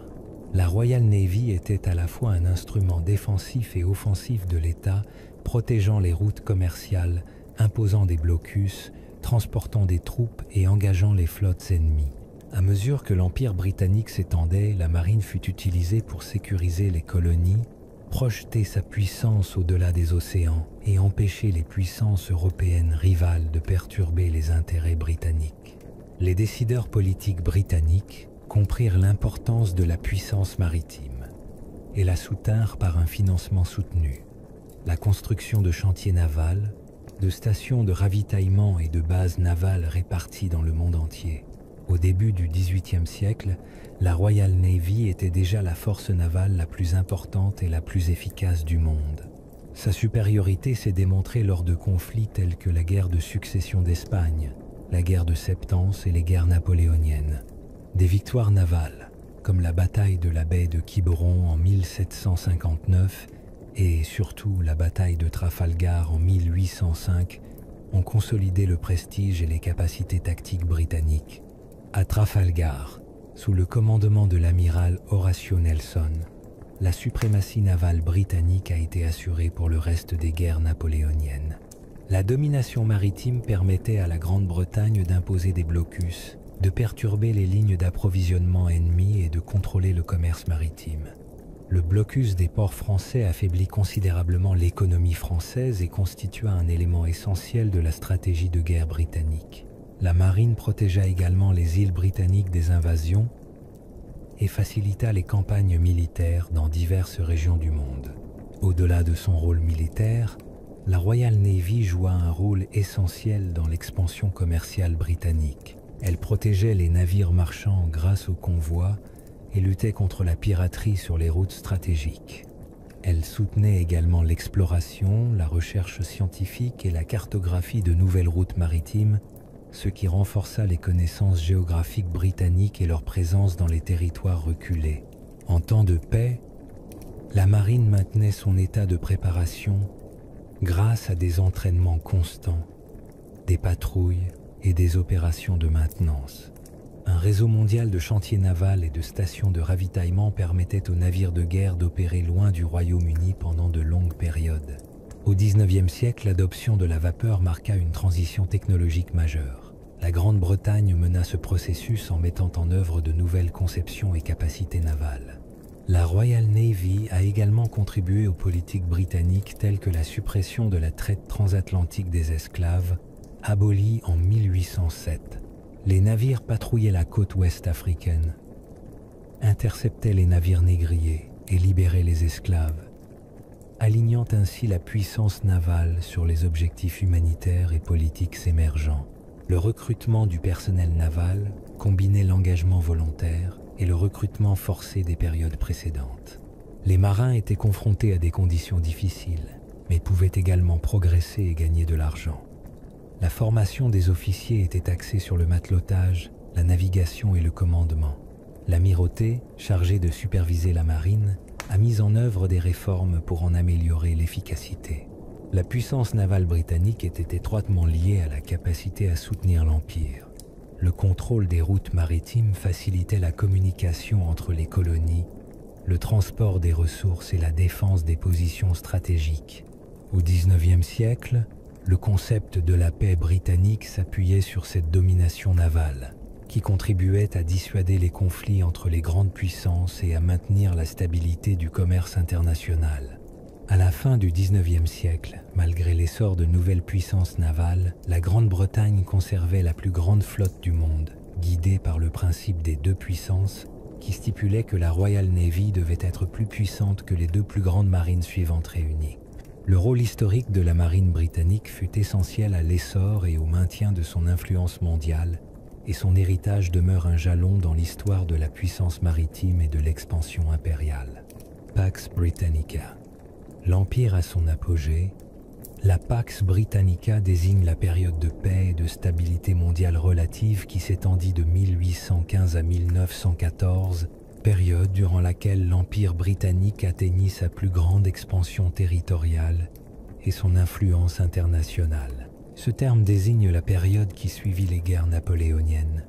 La Royal Navy était à la fois un instrument défensif et offensif de l'État, protégeant les routes commerciales, imposant des blocus, transportant des troupes et engageant les flottes ennemies. À mesure que l'Empire britannique s'étendait, la marine fut utilisée pour sécuriser les colonies, projeter sa puissance au-delà des océans et empêcher les puissances européennes rivales de perturber les intérêts britanniques. Les décideurs politiques britanniques comprirent l'importance de la puissance maritime et la soutinrent par un financement soutenu. La construction de chantiers navals, de stations de ravitaillement et de bases navales réparties dans le monde entier. Au début du XVIIIe siècle, la Royal Navy était déjà la force navale la plus importante et la plus efficace du monde. Sa supériorité s'est démontrée lors de conflits tels que la guerre de succession d'Espagne, la guerre de Septance et les guerres napoléoniennes. Des victoires navales, comme la bataille de la baie de Quiberon en 1759 et surtout la bataille de Trafalgar en 1805, ont consolidé le prestige et les capacités tactiques britanniques. À Trafalgar, sous le commandement de l'amiral Horatio Nelson, la suprématie navale britannique a été assurée pour le reste des guerres napoléoniennes. La domination maritime permettait à la Grande-Bretagne d'imposer des blocus, de perturber les lignes d'approvisionnement ennemies et de contrôler le commerce maritime. Le blocus des ports français affaiblit considérablement l'économie française et constitua un élément essentiel de la stratégie de guerre britannique. La marine protégea également les îles britanniques des invasions et facilita les campagnes militaires dans diverses régions du monde. Au-delà de son rôle militaire, la Royal Navy joua un rôle essentiel dans l'expansion commerciale britannique. Elle protégeait les navires marchands grâce aux convois et luttait contre la piraterie sur les routes stratégiques. Elle soutenait également l'exploration, la recherche scientifique et la cartographie de nouvelles routes maritimes, ce qui renforça les connaissances géographiques britanniques et leur présence dans les territoires reculés. En temps de paix, la marine maintenait son état de préparation grâce à des entraînements constants, des patrouilles et des opérations de maintenance. Un réseau mondial de chantiers navals et de stations de ravitaillement permettait aux navires de guerre d'opérer loin du Royaume-Uni pendant de longues périodes. Au XIXe siècle, l'adoption de la vapeur marqua une transition technologique majeure. La Grande-Bretagne mena ce processus en mettant en œuvre de nouvelles conceptions et capacités navales. La Royal Navy a également contribué aux politiques britanniques telles que la suppression de la traite transatlantique des esclaves, abolie en 1807. Les navires patrouillaient la côte ouest africaine, interceptaient les navires négriers et libéraient les esclaves, alignant ainsi la puissance navale sur les objectifs humanitaires et politiques émergents. Le recrutement du personnel naval combinait l'engagement volontaire et le recrutement forcé des périodes précédentes. Les marins étaient confrontés à des conditions difficiles, mais pouvaient également progresser et gagner de l'argent. La formation des officiers était axée sur le matelotage, la navigation et le commandement. L'amirauté, chargée de superviser la marine, a mis en œuvre des réformes pour en améliorer l'efficacité. La puissance navale britannique était étroitement liée à la capacité à soutenir l'Empire. Le contrôle des routes maritimes facilitait la communication entre les colonies, le transport des ressources et la défense des positions stratégiques. Au XIXe siècle, le concept de la paix britannique s'appuyait sur cette domination navale, qui contribuait à dissuader les conflits entre les grandes puissances et à maintenir la stabilité du commerce international. À la fin du XIXe siècle, malgré l'essor de nouvelles puissances navales, la Grande-Bretagne conservait la plus grande flotte du monde, guidée par le principe des deux puissances, qui stipulait que la Royal Navy devait être plus puissante que les deux plus grandes marines suivantes réunies. Le rôle historique de la marine britannique fut essentiel à l'essor et au maintien de son influence mondiale, et son héritage demeure un jalon dans l'histoire de la puissance maritime et de l'expansion impériale. Pax Britannica. L'Empire à son apogée, la Pax Britannica désigne la période de paix et de stabilité mondiale relative qui s'étendit de 1815 à 1914, période durant laquelle l'Empire britannique atteignit sa plus grande expansion territoriale et son influence internationale. Ce terme désigne la période qui suivit les guerres napoléoniennes,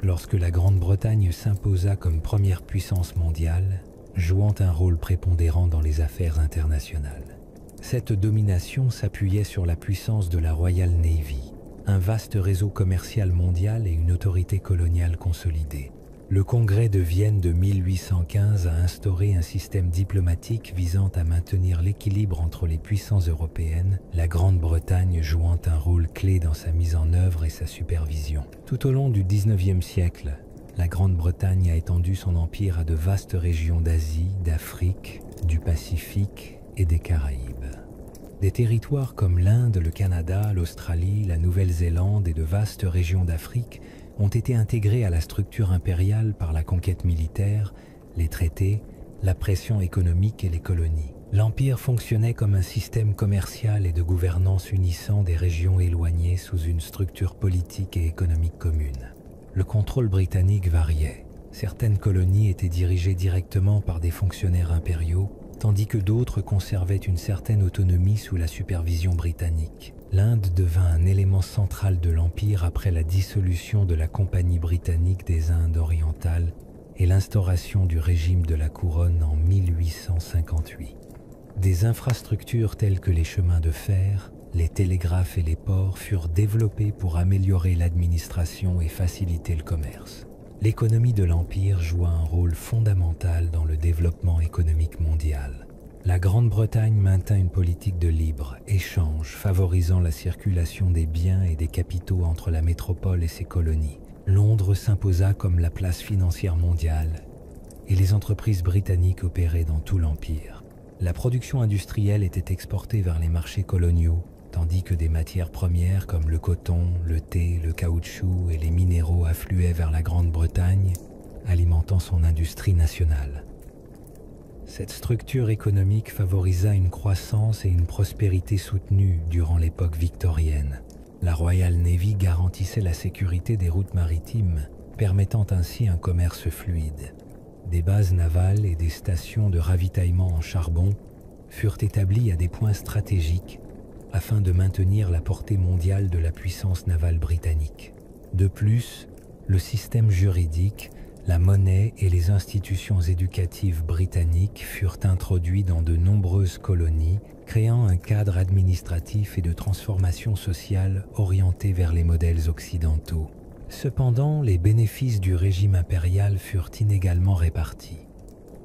lorsque la Grande-Bretagne s'imposa comme première puissance mondiale, jouant un rôle prépondérant dans les affaires internationales. Cette domination s'appuyait sur la puissance de la Royal Navy, un vaste réseau commercial mondial et une autorité coloniale consolidée. Le Congrès de Vienne de 1815 a instauré un système diplomatique visant à maintenir l'équilibre entre les puissances européennes, la Grande-Bretagne jouant un rôle clé dans sa mise en œuvre et sa supervision. Tout au long du XIXe siècle, la Grande-Bretagne a étendu son empire à de vastes régions d'Asie, d'Afrique, du Pacifique et des Caraïbes. Des territoires comme l'Inde, le Canada, l'Australie, la Nouvelle-Zélande et de vastes régions d'Afrique ont été intégrés à la structure impériale par la conquête militaire, les traités, la pression économique et les colonies. L'Empire fonctionnait comme un système commercial et de gouvernance unissant des régions éloignées sous une structure politique et économique commune. Le contrôle britannique variait. Certaines colonies étaient dirigées directement par des fonctionnaires impériaux, tandis que d'autres conservaient une certaine autonomie sous la supervision britannique. L'Inde devint un élément central de l'Empire après la dissolution de la Compagnie britannique des Indes orientales et l'instauration du régime de la couronne en 1858. Des infrastructures telles que les chemins de fer, les télégraphes et les ports furent développés pour améliorer l'administration et faciliter le commerce. L'économie de l'Empire joua un rôle fondamental dans le développement économique mondial. La Grande-Bretagne maintint une politique de libre-échange favorisant la circulation des biens et des capitaux entre la métropole et ses colonies. Londres s'imposa comme la place financière mondiale et les entreprises britanniques opéraient dans tout l'Empire. La production industrielle était exportée vers les marchés coloniaux, tandis que des matières premières comme le coton, le thé, le caoutchouc et les minéraux affluaient vers la Grande-Bretagne, alimentant son industrie nationale. Cette structure économique favorisa une croissance et une prospérité soutenues durant l'époque victorienne. La Royal Navy garantissait la sécurité des routes maritimes, permettant ainsi un commerce fluide. Des bases navales et des stations de ravitaillement en charbon furent établies à des points stratégiques afin de maintenir la portée mondiale de la puissance navale britannique. De plus, le système juridique, la monnaie et les institutions éducatives britanniques furent introduits dans de nombreuses colonies, créant un cadre administratif et de transformation sociale orienté vers les modèles occidentaux. Cependant, les bénéfices du régime impérial furent inégalement répartis.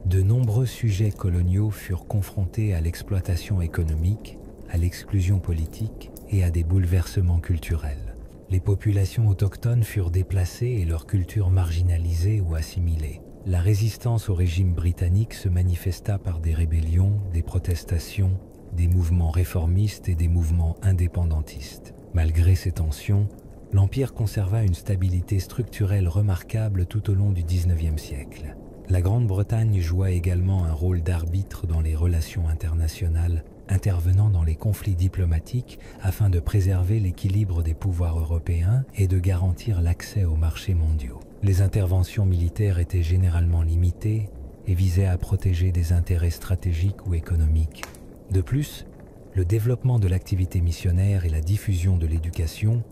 De nombreux sujets coloniaux furent confrontés à l'exploitation économique, à l'exclusion politique et à des bouleversements culturels. Les populations autochtones furent déplacées et leur culture marginalisée ou assimilée. La résistance au régime britannique se manifesta par des rébellions, des protestations, des mouvements réformistes et des mouvements indépendantistes. Malgré ces tensions, l'Empire conserva une stabilité structurelle remarquable tout au long du XIXe siècle. La Grande-Bretagne joua également un rôle d'arbitre dans les relations internationales, intervenant dans les conflits diplomatiques afin de préserver l'équilibre des pouvoirs européens et de garantir l'accès aux marchés mondiaux. Les interventions militaires étaient généralement limitées et visaient à protéger des intérêts stratégiques ou économiques. De plus, le développement de l'activité missionnaire et la diffusion de l'éducation,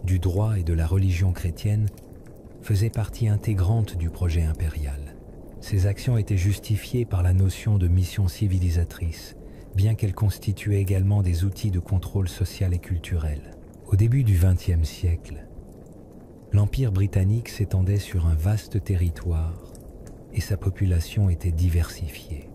du droit et de la religion chrétienne faisaient partie intégrante du projet impérial. Ces actions étaient justifiées par la notion de mission civilisatrice, bien qu'elles constituaient également des outils de contrôle social et culturel. Au début du XXe siècle, l'Empire britannique s'étendait sur un vaste territoire et sa population était diversifiée.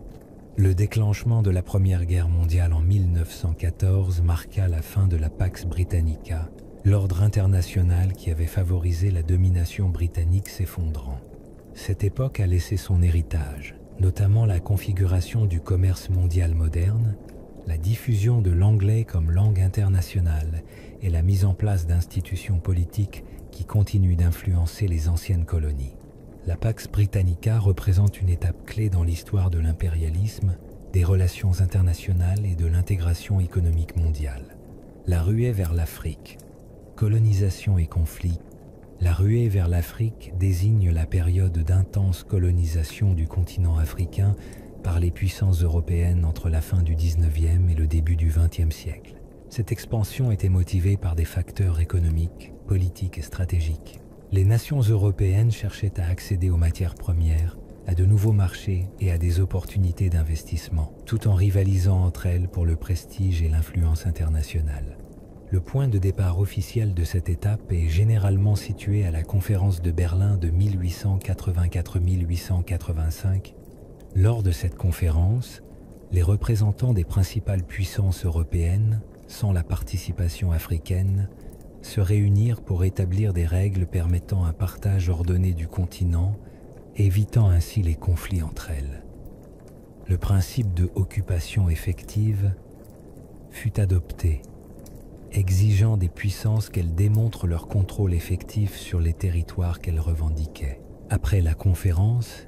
Le déclenchement de la Première Guerre mondiale en 1914 marqua la fin de la Pax Britannica, l'ordre international qui avait favorisé la domination britannique s'effondrant. Cette époque a laissé son héritage, notamment la configuration du commerce mondial moderne, la diffusion de l'anglais comme langue internationale et la mise en place d'institutions politiques qui continuent d'influencer les anciennes colonies. La Pax Britannica représente une étape clé dans l'histoire de l'impérialisme, des relations internationales et de l'intégration économique mondiale. La ruée vers l'Afrique. Colonisation et conflit. La ruée vers l'Afrique désigne la période d'intense colonisation du continent africain par les puissances européennes entre la fin du XIXe et le début du XXe siècle. Cette expansion était motivée par des facteurs économiques, politiques et stratégiques. Les nations européennes cherchaient à accéder aux matières premières, à de nouveaux marchés et à des opportunités d'investissement, tout en rivalisant entre elles pour le prestige et l'influence internationale. Le point de départ officiel de cette étape est généralement situé à la conférence de Berlin de 1884-1885. Lors de cette conférence, les représentants des principales puissances européennes, sans la participation africaine, se réunirent pour établir des règles permettant un partage ordonné du continent, évitant ainsi les conflits entre elles. Le principe de occupation effective fut adopté, exigeant des puissances qu'elles démontrent leur contrôle effectif sur les territoires qu'elles revendiquaient. Après la conférence,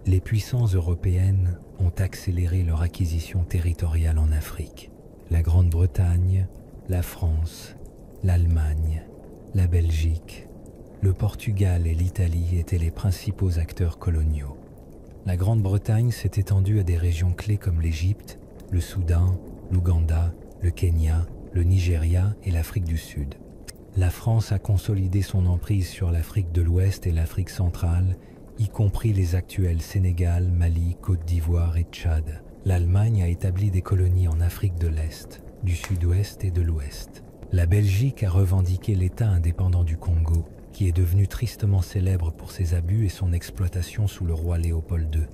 les puissances européennes ont accéléré leur acquisition territoriale en Afrique. La Grande-Bretagne, la France, l'Allemagne, la Belgique, le Portugal et l'Italie étaient les principaux acteurs coloniaux. La Grande-Bretagne s'est étendue à des régions clés comme l'Égypte, le Soudan, l'Ouganda, le Kenya, le Nigeria et l'Afrique du Sud. La France a consolidé son emprise sur l'Afrique de l'Ouest et l'Afrique centrale, y compris les actuels Sénégal, Mali, Côte d'Ivoire et Tchad. L'Allemagne a établi des colonies en Afrique de l'Est, du Sud-Ouest et de l'Ouest. La Belgique a revendiqué l'État indépendant du Congo, qui est devenu tristement célèbre pour ses abus et son exploitation sous le roi Léopold II.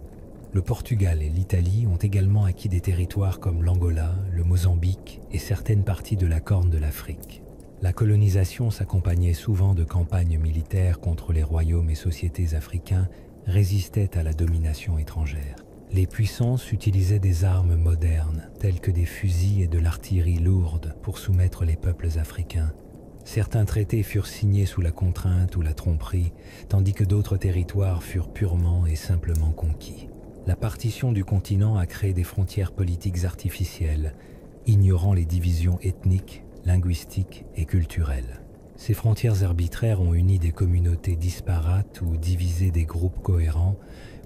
Le Portugal et l'Italie ont également acquis des territoires comme l'Angola, le Mozambique et certaines parties de la Corne de l'Afrique. La colonisation s'accompagnait souvent de campagnes militaires contre les royaumes et sociétés africains résistaient à la domination étrangère. Les puissances utilisaient des armes modernes, telles que des fusils et de l'artillerie lourde pour soumettre les peuples africains. Certains traités furent signés sous la contrainte ou la tromperie, tandis que d'autres territoires furent purement et simplement conquis. La partition du continent a créé des frontières politiques artificielles, ignorant les divisions ethniques, linguistiques et culturelles. Ces frontières arbitraires ont uni des communautés disparates ou divisé des groupes cohérents,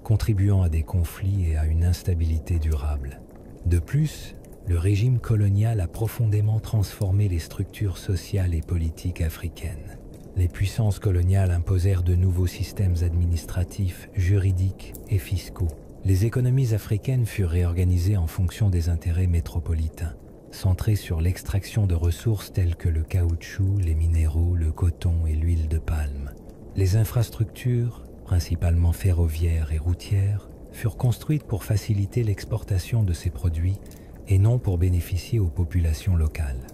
contribuant à des conflits et à une instabilité durable. De plus, le régime colonial a profondément transformé les structures sociales et politiques africaines. Les puissances coloniales imposèrent de nouveaux systèmes administratifs, juridiques et fiscaux. Les économies africaines furent réorganisées en fonction des intérêts métropolitains, centrées sur l'extraction de ressources telles que le caoutchouc, les minéraux, le coton et l'huile de palme. Les infrastructures, principalement ferroviaires et routières, furent construites pour faciliter l'exportation de ces produits et non pour bénéficier aux populations locales.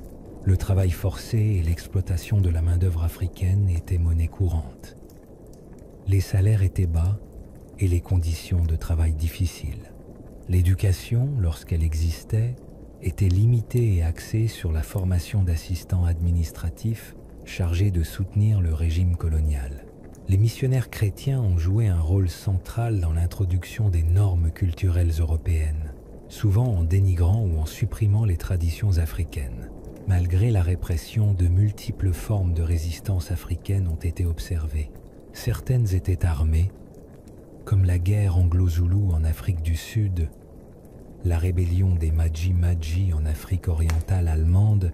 Le travail forcé et l'exploitation de la main-d'œuvre africaine étaient monnaie courante. Les salaires étaient bas et les conditions de travail difficiles. L'éducation, lorsqu'elle existait, était limitée et axée sur la formation d'assistants administratifs chargés de soutenir le régime colonial. Les missionnaires chrétiens ont joué un rôle central dans l'introduction des normes culturelles européennes, souvent en dénigrant ou en supprimant les traditions africaines. Malgré la répression, de multiples formes de résistance africaine ont été observées. Certaines étaient armées, comme la guerre anglo-zoulou en Afrique du Sud, la rébellion des Maji-Maji en Afrique orientale allemande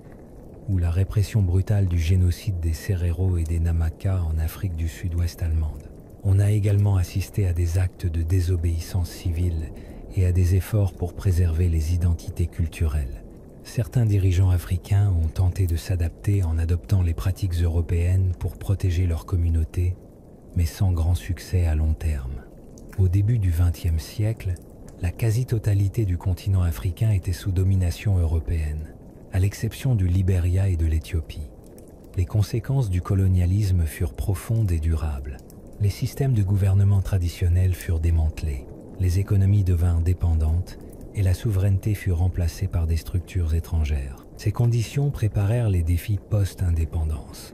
ou la répression brutale du génocide des Serero et des Namaka en Afrique du Sud-Ouest allemande. On a également assisté à des actes de désobéissance civile et à des efforts pour préserver les identités culturelles. Certains dirigeants africains ont tenté de s'adapter en adoptant les pratiques européennes pour protéger leur communauté, mais sans grand succès à long terme. Au début du XXe siècle, la quasi-totalité du continent africain était sous domination européenne, à l'exception du Libéria et de l'Éthiopie. Les conséquences du colonialisme furent profondes et durables. Les systèmes de gouvernement traditionnels furent démantelés, les économies devinrent dépendantes et la souveraineté fut remplacée par des structures étrangères. Ces conditions préparèrent les défis post-indépendance,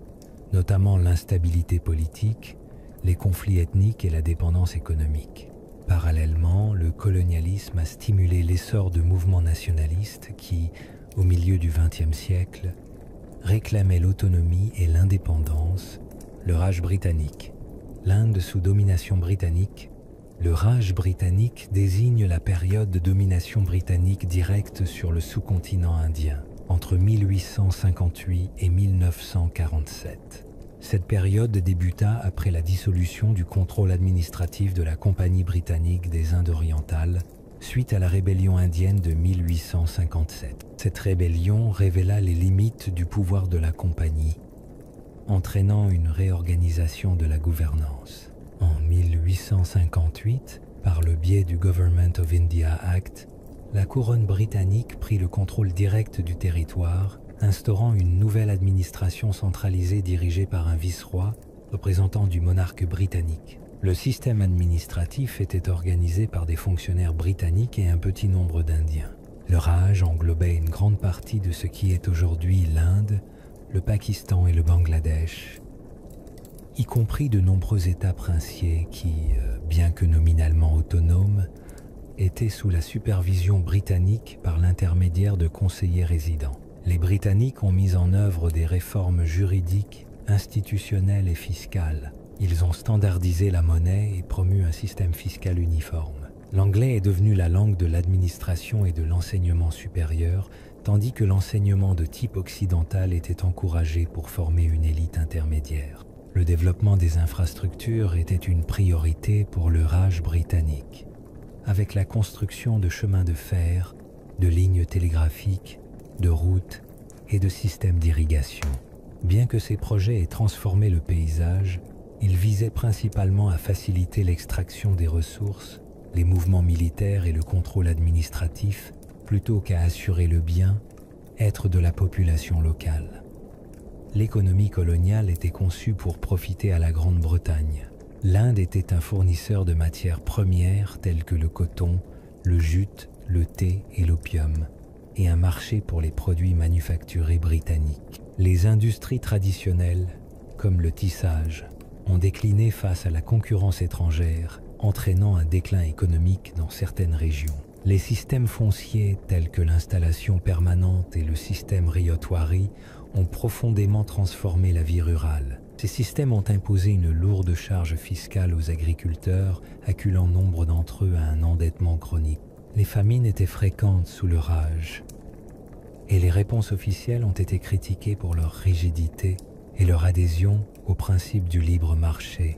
notamment l'instabilité politique, les conflits ethniques et la dépendance économique. Parallèlement, le colonialisme a stimulé l'essor de mouvements nationalistes qui, au milieu du XXe siècle, réclamaient l'autonomie et l'indépendance, le Raj britannique. L'Inde sous domination britannique, le Raj britannique désigne la période de domination britannique directe sur le sous-continent indien, entre 1858 et 1947. Cette période débuta après la dissolution du contrôle administratif de la Compagnie britannique des Indes orientales, suite à la rébellion indienne de 1857. Cette rébellion révéla les limites du pouvoir de la compagnie, entraînant une réorganisation de la gouvernance. En 1858, par le biais du Government of India Act, la couronne britannique prit le contrôle direct du territoire, instaurant une nouvelle administration centralisée dirigée par un vice-roi, représentant du monarque britannique. Le système administratif était organisé par des fonctionnaires britanniques et un petit nombre d'Indiens. Le Raj englobait une grande partie de ce qui est aujourd'hui l'Inde, le Pakistan et le Bangladesh, y compris de nombreux États princiers qui, bien que nominalement autonomes, étaient sous la supervision britannique par l'intermédiaire de conseillers résidents. Les Britanniques ont mis en œuvre des réformes juridiques, institutionnelles et fiscales. Ils ont standardisé la monnaie et promu un système fiscal uniforme. L'anglais est devenu la langue de l'administration et de l'enseignement supérieur, tandis que l'enseignement de type occidental était encouragé pour former une élite intermédiaire. Le développement des infrastructures était une priorité pour le Raj britannique, avec la construction de chemins de fer, de lignes télégraphiques, de routes et de systèmes d'irrigation. Bien que ces projets aient transformé le paysage, ils visaient principalement à faciliter l'extraction des ressources, les mouvements militaires et le contrôle administratif, plutôt qu'à assurer le bien-être de la population locale. L'économie coloniale était conçue pour profiter à la Grande-Bretagne. L'Inde était un fournisseur de matières premières telles que le coton, le jute, le thé et l'opium, et un marché pour les produits manufacturés britanniques. Les industries traditionnelles, comme le tissage, ont décliné face à la concurrence étrangère, entraînant un déclin économique dans certaines régions. Les systèmes fonciers tels que l'installation permanente et le système Ryotwari ont profondément transformé la vie rurale. Ces systèmes ont imposé une lourde charge fiscale aux agriculteurs, acculant nombre d'entre eux à un endettement chronique. Les famines étaient fréquentes sous le Raj, et les réponses officielles ont été critiquées pour leur rigidité et leur adhésion au principe du libre marché,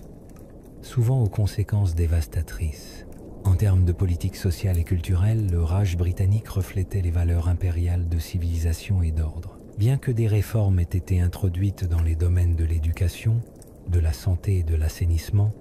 souvent aux conséquences dévastatrices. En termes de politique sociale et culturelle, le Raj britannique reflétait les valeurs impériales de civilisation et d'ordre. Bien que des réformes aient été introduites dans les domaines de l'éducation, de la santé et de l'assainissement,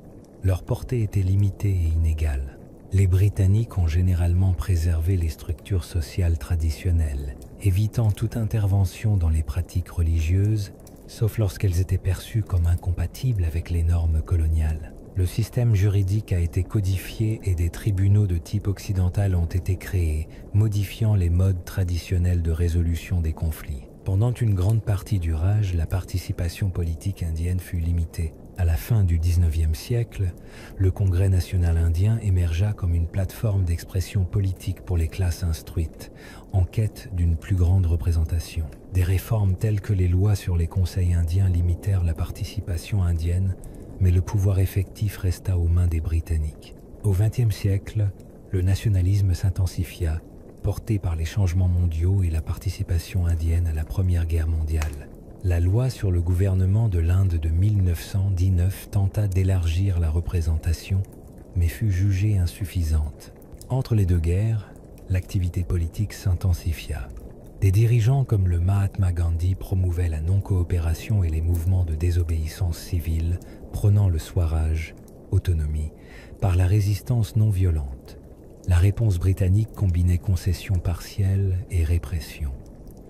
leur portée était limitée et inégale. Les Britanniques ont généralement préservé les structures sociales traditionnelles, évitant toute intervention dans les pratiques religieuses, sauf lorsqu'elles étaient perçues comme incompatibles avec les normes coloniales. Le système juridique a été codifié et des tribunaux de type occidental ont été créés, modifiant les modes traditionnels de résolution des conflits. Pendant une grande partie du Raj, la participation politique indienne fut limitée. À la fin du XIXe siècle, le Congrès national indien émergea comme une plateforme d'expression politique pour les classes instruites, en quête d'une plus grande représentation. Des réformes telles que les lois sur les conseils indiens limitèrent la participation indienne, mais le pouvoir effectif resta aux mains des Britanniques. Au XXe siècle, le nationalisme s'intensifia, porté par les changements mondiaux et la participation indienne à la Première Guerre mondiale. La loi sur le gouvernement de l'Inde de 1919 tenta d'élargir la représentation, mais fut jugée insuffisante. Entre les deux guerres, l'activité politique s'intensifia. Des dirigeants comme le Mahatma Gandhi promouvaient la non-coopération et les mouvements de désobéissance civile, prônant le Swaraj, autonomie, par la résistance non violente. La réponse britannique combinait concessions partielles et répression.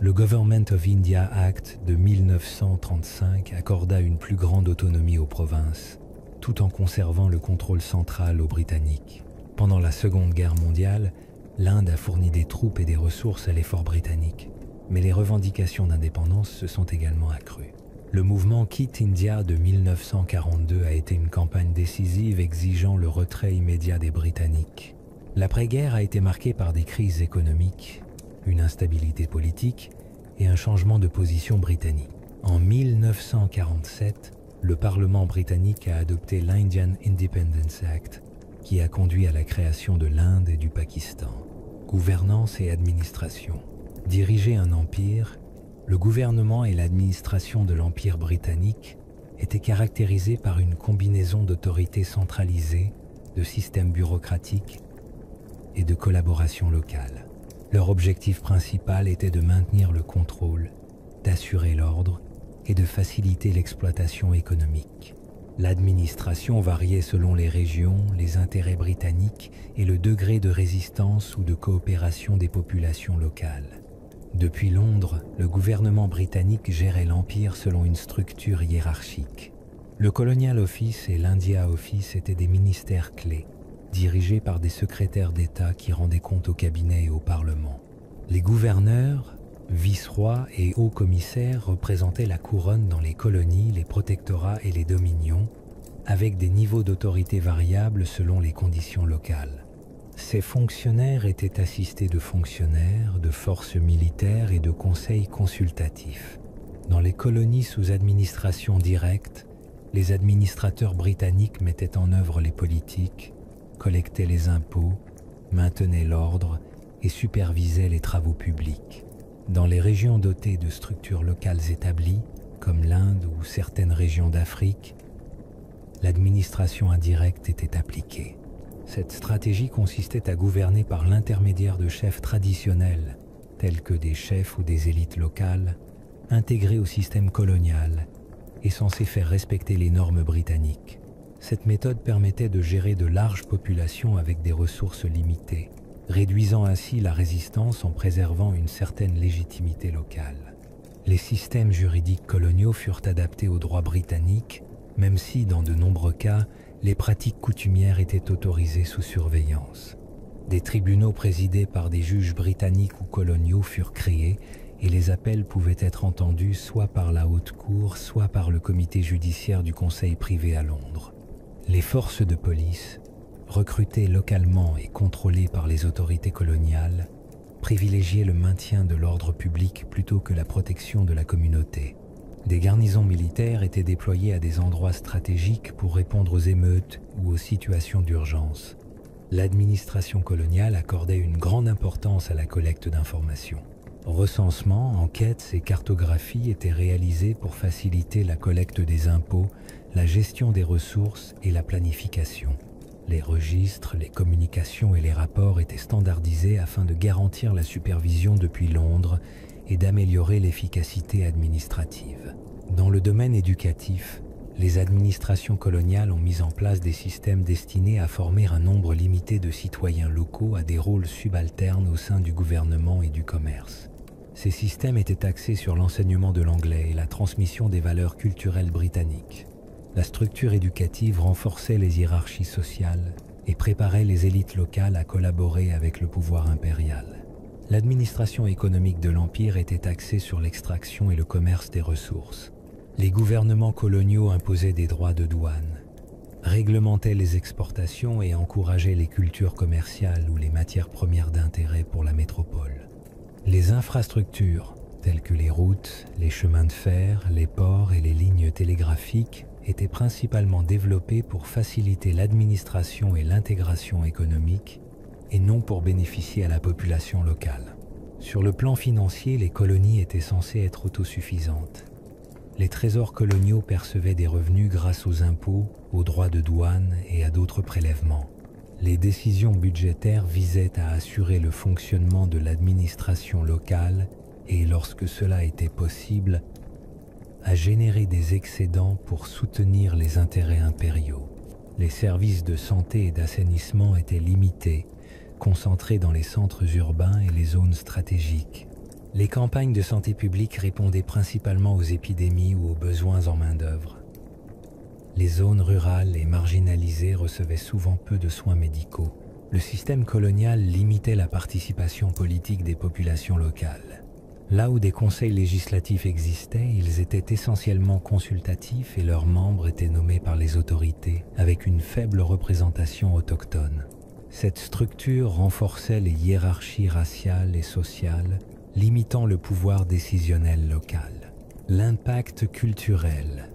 Le Government of India Act de 1935 accorda une plus grande autonomie aux provinces, tout en conservant le contrôle central aux Britanniques. Pendant la Seconde Guerre mondiale, l'Inde a fourni des troupes et des ressources à l'effort britannique, mais les revendications d'indépendance se sont également accrues. Le mouvement Quit India de 1942 a été une campagne décisive exigeant le retrait immédiat des Britanniques. L'après-guerre a été marquée par des crises économiques, une instabilité politique et un changement de position britannique. En 1947, le Parlement britannique a adopté l'Indian Independence Act, qui a conduit à la création de l'Inde et du Pakistan. Gouvernance et administration. Diriger un empire, le gouvernement et l'administration de l'Empire britannique étaient caractérisés par une combinaison d'autorités centralisées, de systèmes bureaucratiques et de collaboration locale. Leur objectif principal était de maintenir le contrôle, d'assurer l'ordre et de faciliter l'exploitation économique. L'administration variait selon les régions, les intérêts britanniques et le degré de résistance ou de coopération des populations locales. Depuis Londres, le gouvernement britannique gérait l'Empire selon une structure hiérarchique. Le Colonial Office et l'India Office étaient des ministères clés, dirigés par des secrétaires d'État qui rendaient compte au cabinet et au Parlement. Les gouverneurs, vice-rois et hauts commissaires représentaient la couronne dans les colonies, les protectorats et les dominions, avec des niveaux d'autorité variables selon les conditions locales. Ces fonctionnaires étaient assistés de fonctionnaires, de forces militaires et de conseils consultatifs. Dans les colonies sous administration directe, les administrateurs britanniques mettaient en œuvre les politiques, collectaient les impôts, maintenaient l'ordre et supervisaient les travaux publics. Dans les régions dotées de structures locales établies, comme l'Inde ou certaines régions d'Afrique, l'administration indirecte était appliquée. Cette stratégie consistait à gouverner par l'intermédiaire de chefs traditionnels, tels que des chefs ou des élites locales, intégrés au système colonial et censés faire respecter les normes britanniques. Cette méthode permettait de gérer de larges populations avec des ressources limitées, réduisant ainsi la résistance en préservant une certaine légitimité locale. Les systèmes juridiques coloniaux furent adaptés au droit britannique, même si, dans de nombreux cas, les pratiques coutumières étaient autorisées sous surveillance. Des tribunaux présidés par des juges britanniques ou coloniaux furent créés et les appels pouvaient être entendus soit par la Haute Cour, soit par le comité judiciaire du Conseil privé à Londres. Les forces de police, recrutées localement et contrôlées par les autorités coloniales, privilégiaient le maintien de l'ordre public plutôt que la protection de la communauté. Des garnisons militaires étaient déployées à des endroits stratégiques pour répondre aux émeutes ou aux situations d'urgence. L'administration coloniale accordait une grande importance à la collecte d'informations. Recensements, enquêtes et cartographies étaient réalisés pour faciliter la collecte des impôts, la gestion des ressources et la planification. Les registres, les communications et les rapports étaient standardisés afin de garantir la supervision depuis Londres et d'améliorer l'efficacité administrative. Dans le domaine éducatif, les administrations coloniales ont mis en place des systèmes destinés à former un nombre limité de citoyens locaux à des rôles subalternes au sein du gouvernement et du commerce. Ces systèmes étaient axés sur l'enseignement de l'anglais et la transmission des valeurs culturelles britanniques. La structure éducative renforçait les hiérarchies sociales et préparait les élites locales à collaborer avec le pouvoir impérial. L'administration économique de l'Empire était axée sur l'extraction et le commerce des ressources. Les gouvernements coloniaux imposaient des droits de douane, réglementaient les exportations et encourageaient les cultures commerciales ou les matières premières d'intérêt pour la métropole. Les infrastructures, telles que les routes, les chemins de fer, les ports et les lignes télégraphiques, étaient principalement développées pour faciliter l'administration et l'intégration économique, et non pour bénéficier à la population locale. Sur le plan financier, les colonies étaient censées être autosuffisantes. Les trésors coloniaux percevaient des revenus grâce aux impôts, aux droits de douane et à d'autres prélèvements. Les décisions budgétaires visaient à assurer le fonctionnement de l'administration locale et, lorsque cela était possible, à générer des excédents pour soutenir les intérêts impériaux. Les services de santé et d'assainissement étaient limités, concentrés dans les centres urbains et les zones stratégiques. Les campagnes de santé publique répondaient principalement aux épidémies ou aux besoins en main-d'œuvre. Les zones rurales et marginalisées recevaient souvent peu de soins médicaux. Le système colonial limitait la participation politique des populations locales. Là où des conseils législatifs existaient, ils étaient essentiellement consultatifs et leurs membres étaient nommés par les autorités, avec une faible représentation autochtone. Cette structure renforçait les hiérarchies raciales et sociales, limitant le pouvoir décisionnel local. L'impact culturel.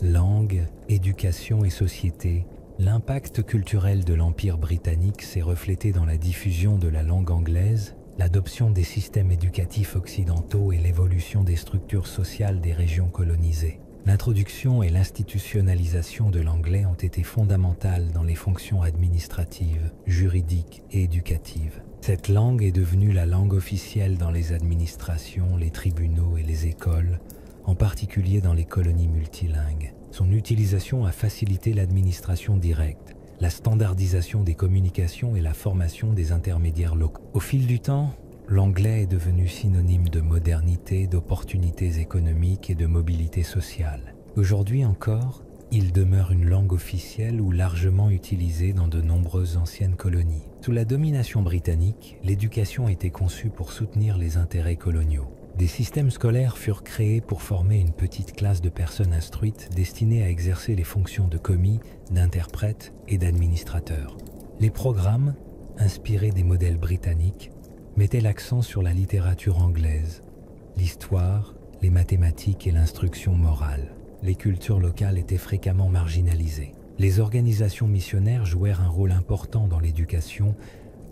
Langue, éducation et société. L'impact culturel de l'Empire britannique s'est reflété dans la diffusion de la langue anglaise, l'adoption des systèmes éducatifs occidentaux et l'évolution des structures sociales des régions colonisées. L'introduction et l'institutionnalisation de l'anglais ont été fondamentales dans les fonctions administratives, juridiques et éducatives. Cette langue est devenue la langue officielle dans les administrations, les tribunaux et les écoles, en particulier dans les colonies multilingues. Son utilisation a facilité l'administration directe, la standardisation des communications et la formation des intermédiaires locaux. Au fil du temps, l'anglais est devenu synonyme de modernité, d'opportunités économiques et de mobilité sociale. Aujourd'hui encore, il demeure une langue officielle ou largement utilisée dans de nombreuses anciennes colonies. Sous la domination britannique, l'éducation était conçue pour soutenir les intérêts coloniaux. Des systèmes scolaires furent créés pour former une petite classe de personnes instruites destinées à exercer les fonctions de commis, d'interprètes et d'administrateurs. Les programmes, inspirés des modèles britanniques, mettaient l'accent sur la littérature anglaise, l'histoire, les mathématiques et l'instruction morale. Les cultures locales étaient fréquemment marginalisées. Les organisations missionnaires jouèrent un rôle important dans l'éducation,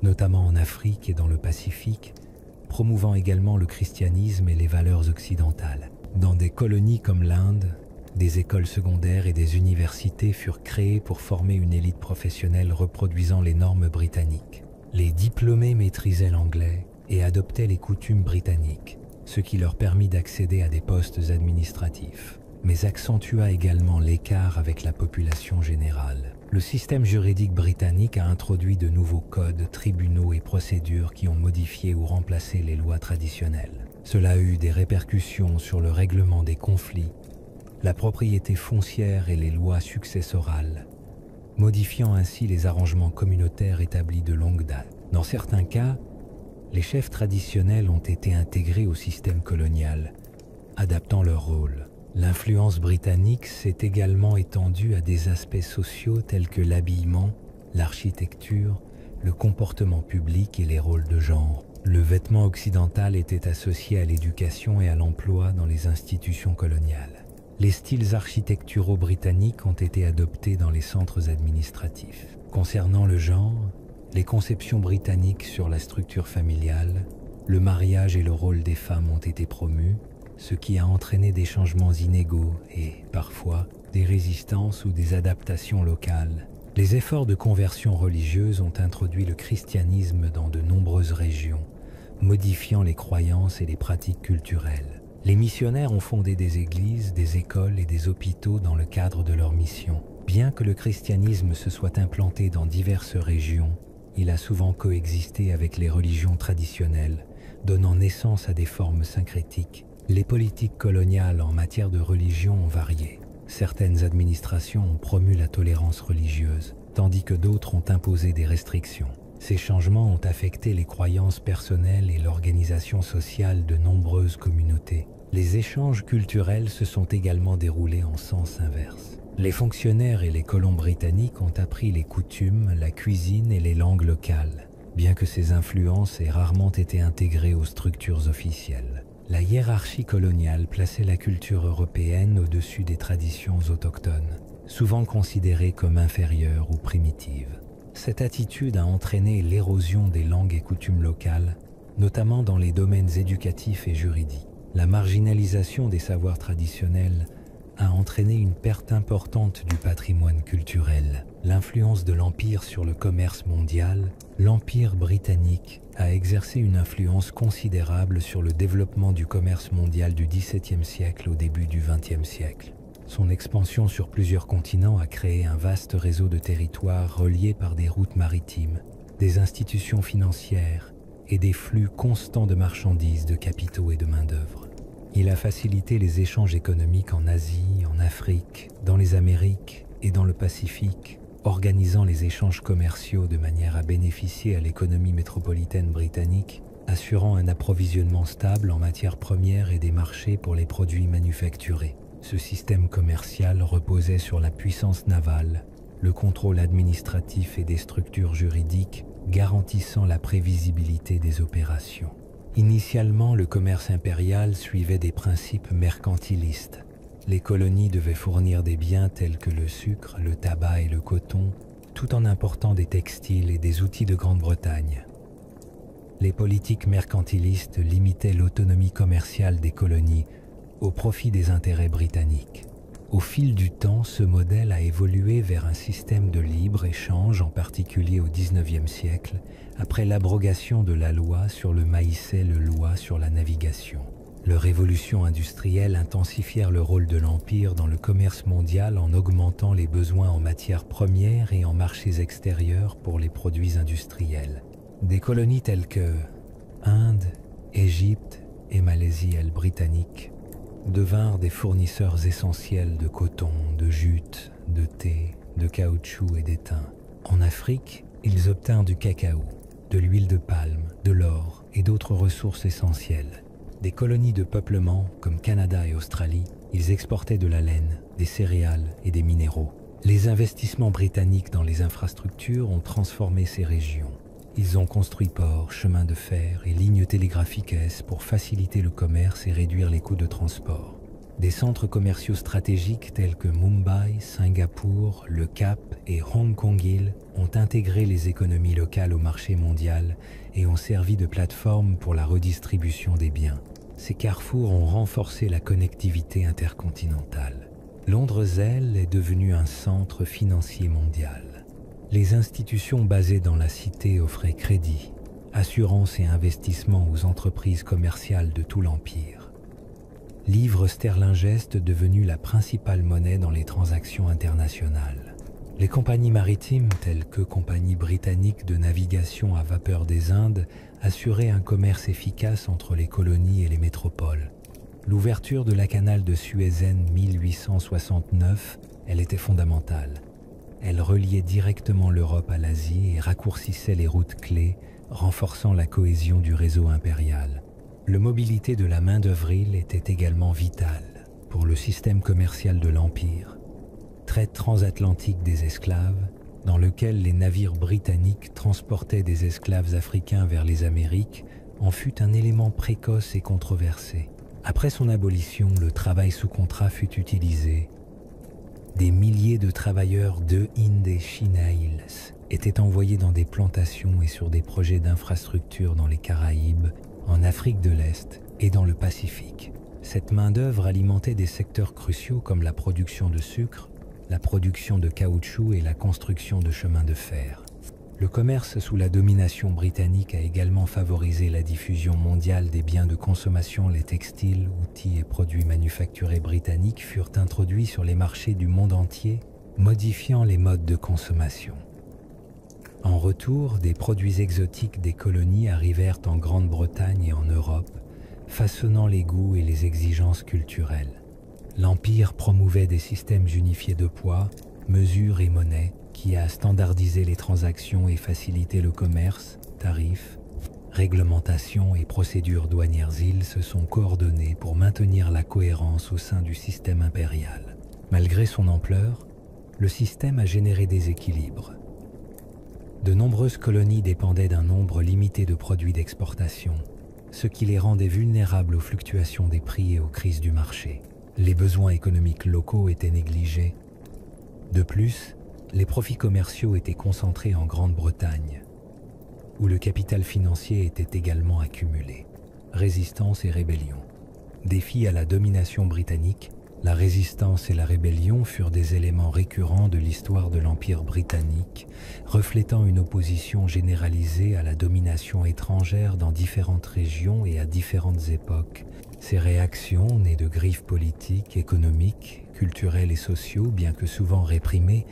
notamment en Afrique et dans le Pacifique, promouvant également le christianisme et les valeurs occidentales. Dans des colonies comme l'Inde, des écoles secondaires et des universités furent créées pour former une élite professionnelle reproduisant les normes britanniques. Les diplômés maîtrisaient l'anglais et adoptaient les coutumes britanniques, ce qui leur permit d'accéder à des postes administratifs, mais accentua également l'écart avec la population générale. Le système juridique britannique a introduit de nouveaux codes, tribunaux et procédures qui ont modifié ou remplacé les lois traditionnelles. Cela a eu des répercussions sur le règlement des conflits, la propriété foncière et les lois successorales, modifiant ainsi les arrangements communautaires établis de longue date. Dans certains cas, les chefs traditionnels ont été intégrés au système colonial, adaptant leur rôle. L'influence britannique s'est également étendue à des aspects sociaux tels que l'habillement, l'architecture, le comportement public et les rôles de genre. Le vêtement occidental était associé à l'éducation et à l'emploi dans les institutions coloniales. Les styles architecturaux britanniques ont été adoptés dans les centres administratifs. Concernant le genre, les conceptions britanniques sur la structure familiale, le mariage et le rôle des femmes ont été promus, ce qui a entraîné des changements inégaux et, parfois, des résistances ou des adaptations locales. Les efforts de conversion religieuse ont introduit le christianisme dans de nombreuses régions, modifiant les croyances et les pratiques culturelles. Les missionnaires ont fondé des églises, des écoles et des hôpitaux dans le cadre de leur mission. Bien que le christianisme se soit implanté dans diverses régions, il a souvent coexisté avec les religions traditionnelles, donnant naissance à des formes syncrétiques. Les politiques coloniales en matière de religion ont varié. Certaines administrations ont promu la tolérance religieuse, tandis que d'autres ont imposé des restrictions. Ces changements ont affecté les croyances personnelles et l'organisation sociale de nombreuses communautés. Les échanges culturels se sont également déroulés en sens inverse. Les fonctionnaires et les colons britanniques ont appris les coutumes, la cuisine et les langues locales, bien que ces influences aient rarement été intégrées aux structures officielles. La hiérarchie coloniale plaçait la culture européenne au-dessus des traditions autochtones, souvent considérées comme inférieures ou primitives. Cette attitude a entraîné l'érosion des langues et coutumes locales, notamment dans les domaines éducatifs et juridiques. La marginalisation des savoirs traditionnels a entraîné une perte importante du patrimoine culturel. L'influence de l'Empire sur le commerce mondial, l'Empire britannique a exercé une influence considérable sur le développement du commerce mondial du XVIIe siècle au début du XXe siècle. Son expansion sur plusieurs continents a créé un vaste réseau de territoires reliés par des routes maritimes, des institutions financières et des flux constants de marchandises, de capitaux et de main-d'œuvre. Il a facilité les échanges économiques en Asie, en Afrique, dans les Amériques et dans le Pacifique, organisant les échanges commerciaux de manière à bénéficier à l'économie métropolitaine britannique, assurant un approvisionnement stable en matières premières et des marchés pour les produits manufacturés. Ce système commercial reposait sur la puissance navale, le contrôle administratif et des structures juridiques, garantissant la prévisibilité des opérations. Initialement, le commerce impérial suivait des principes mercantilistes. Les colonies devaient fournir des biens tels que le sucre, le tabac et le coton, tout en important des textiles et des outils de Grande-Bretagne. Les politiques mercantilistes limitaient l'autonomie commerciale des colonies au profit des intérêts britanniques. Au fil du temps, ce modèle a évolué vers un système de libre-échange, en particulier au XIXe siècle, après l'abrogation de la loi sur le maïs et la loi sur la navigation. Les révolutions industrielles intensifièrent le rôle de l'Empire dans le commerce mondial en augmentant les besoins en matières premières et en marchés extérieurs pour les produits industriels. Des colonies telles que Inde, Égypte et Malaisie britannique devinrent des fournisseurs essentiels de coton, de jute, de thé, de caoutchouc et d'étain. En Afrique, ils obtinrent du cacao, de l'huile de palme, de l'or et d'autres ressources essentielles. Des colonies de peuplement comme Canada et Australie, ils exportaient de la laine, des céréales et des minéraux. Les investissements britanniques dans les infrastructures ont transformé ces régions. Ils ont construit ports, chemins de fer et lignes télégraphiques pour faciliter le commerce et réduire les coûts de transport. Des centres commerciaux stratégiques tels que Mumbai, Singapour, le Cap et Hong Kong ont intégré les économies locales au marché mondial et ont servi de plateforme pour la redistribution des biens. Ces carrefours ont renforcé la connectivité intercontinentale. Londres, elle, est devenue un centre financier mondial. Les institutions basées dans la cité offraient crédit, assurance et investissement aux entreprises commerciales de tout l'Empire. Livre sterling-geste devenu la principale monnaie dans les transactions internationales. Les compagnies maritimes, telles que Compagnie britannique de navigation à vapeur des Indes, assuraient un commerce efficace entre les colonies et les métropoles. L'ouverture de la canal de Suez en 1869, elle était fondamentale. Elle reliait directement l'Europe à l'Asie et raccourcissait les routes clés, renforçant la cohésion du réseau impérial. La mobilité de la main-d'œuvre était également vitale pour le système commercial de l'Empire. Traite transatlantique des esclaves, dans lequel les navires britanniques transportaient des esclaves africains vers les Amériques, en fut un élément précoce et controversé. Après son abolition, le travail sous contrat fut utilisé. Des milliers de travailleurs de Inde et China étaient envoyés dans des plantations et sur des projets d'infrastructures dans les Caraïbes, en Afrique de l'Est et dans le Pacifique. Cette main-d'œuvre alimentait des secteurs cruciaux comme la production de sucre, la production de caoutchouc et la construction de chemins de fer. Le commerce sous la domination britannique a également favorisé la diffusion mondiale des biens de consommation. Les textiles, outils et produits manufacturés britanniques furent introduits sur les marchés du monde entier, modifiant les modes de consommation. En retour, des produits exotiques des colonies arrivèrent en Grande-Bretagne et en Europe, façonnant les goûts et les exigences culturelles. L'Empire promouvait des systèmes unifiés de poids, mesures et monnaie, qui a standardisé les transactions et facilité le commerce, tarifs, réglementations et procédures douanières. Ils se sont coordonnés pour maintenir la cohérence au sein du système impérial. Malgré son ampleur, le système a généré des équilibres. De nombreuses colonies dépendaient d'un nombre limité de produits d'exportation, ce qui les rendait vulnérables aux fluctuations des prix et aux crises du marché. Les besoins économiques locaux étaient négligés. De plus, les profits commerciaux étaient concentrés en Grande-Bretagne, où le capital financier était également accumulé. Résistance et rébellion. Défi à la domination britannique, la résistance et la rébellion furent des éléments récurrents de l'histoire de l'Empire britannique, reflétant une opposition généralisée à la domination étrangère dans différentes régions et à différentes époques. Ces réactions, nées de griefs politiques, économiques, culturels et sociaux, bien que souvent réprimés,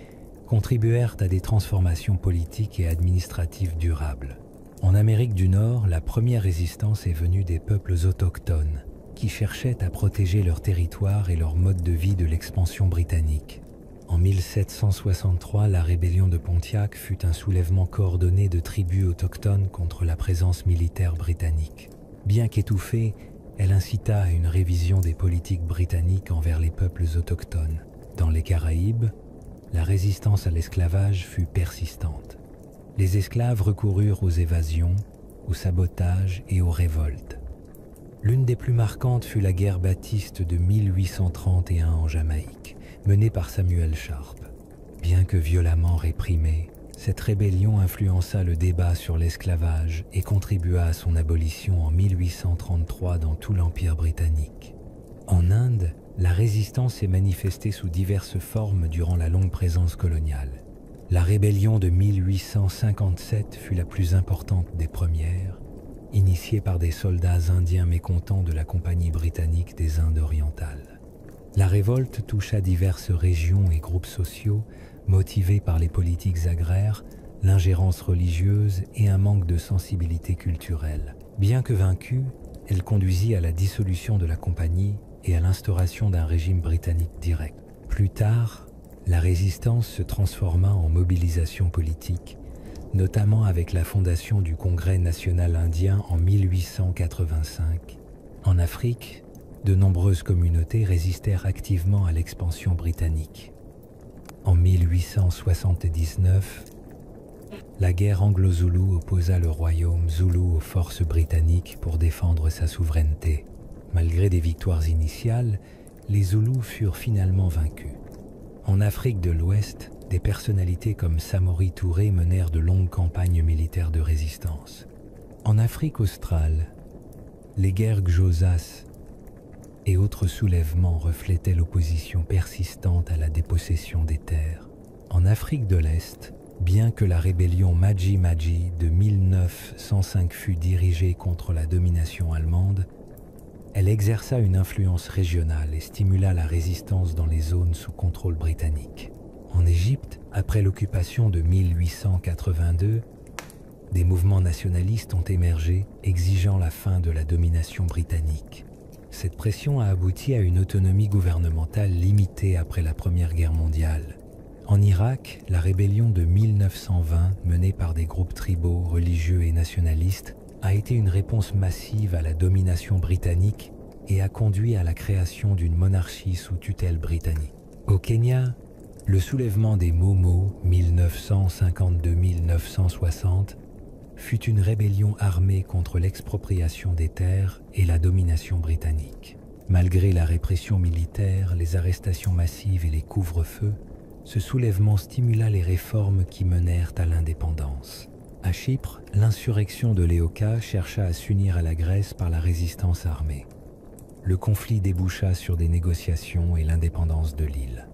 contribuèrent à des transformations politiques et administratives durables. En Amérique du Nord, la première résistance est venue des peuples autochtones, qui cherchaient à protéger leur territoire et leur mode de vie de l'expansion britannique. En 1763, la rébellion de Pontiac fut un soulèvement coordonné de tribus autochtones contre la présence militaire britannique. Bien qu'étouffée, elle incita à une révision des politiques britanniques envers les peuples autochtones. Dans les Caraïbes, la résistance à l'esclavage fut persistante. Les esclaves recoururent aux évasions, au sabotage et aux révoltes. L'une des plus marquantes fut la guerre baptiste de 1831 en Jamaïque, menée par Samuel Sharp. Bien que violemment réprimée, cette rébellion influença le débat sur l'esclavage et contribua à son abolition en 1833 dans tout l'Empire britannique. En Inde, la résistance s'est manifestée sous diverses formes durant la longue présence coloniale. La rébellion de 1857 fut la plus importante des premières, initiée par des soldats indiens mécontents de la Compagnie britannique des Indes orientales. La révolte toucha diverses régions et groupes sociaux, motivés par les politiques agraires, l'ingérence religieuse et un manque de sensibilité culturelle. Bien que vaincue, elle conduisit à la dissolution de la compagnie et à l'instauration d'un régime britannique direct. Plus tard, la résistance se transforma en mobilisation politique, notamment avec la fondation du Congrès national indien en 1885. En Afrique, de nombreuses communautés résistèrent activement à l'expansion britannique. En 1879, la guerre anglo-zoulou opposa le royaume zoulou aux forces britanniques pour défendre sa souveraineté. Malgré des victoires initiales, les Zoulous furent finalement vaincus. En Afrique de l'Ouest, des personnalités comme Samori Touré menèrent de longues campagnes militaires de résistance. En Afrique australe, les guerres Xhosas et autres soulèvements reflétaient l'opposition persistante à la dépossession des terres. En Afrique de l'Est, bien que la rébellion Maji Maji de 1905 fût dirigée contre la domination allemande, elle exerça une influence régionale et stimula la résistance dans les zones sous contrôle britannique. En Égypte, après l'occupation de 1882, des mouvements nationalistes ont émergé, exigeant la fin de la domination britannique. Cette pression a abouti à une autonomie gouvernementale limitée après la Première Guerre mondiale. En Irak, la rébellion de 1920, menée par des groupes tribaux, religieux et nationalistes, a été une réponse massive à la domination britannique et a conduit à la création d'une monarchie sous tutelle britannique. Au Kenya, le soulèvement des Momo 1952-1960 fut une rébellion armée contre l'expropriation des terres et la domination britannique. Malgré la répression militaire, les arrestations massives et les couvre-feux, ce soulèvement stimula les réformes qui menèrent à l'indépendance. À Chypre, l'insurrection de Léoka chercha à s'unir à la Grèce par la résistance armée. Le conflit déboucha sur des négociations et l'indépendance de l'île.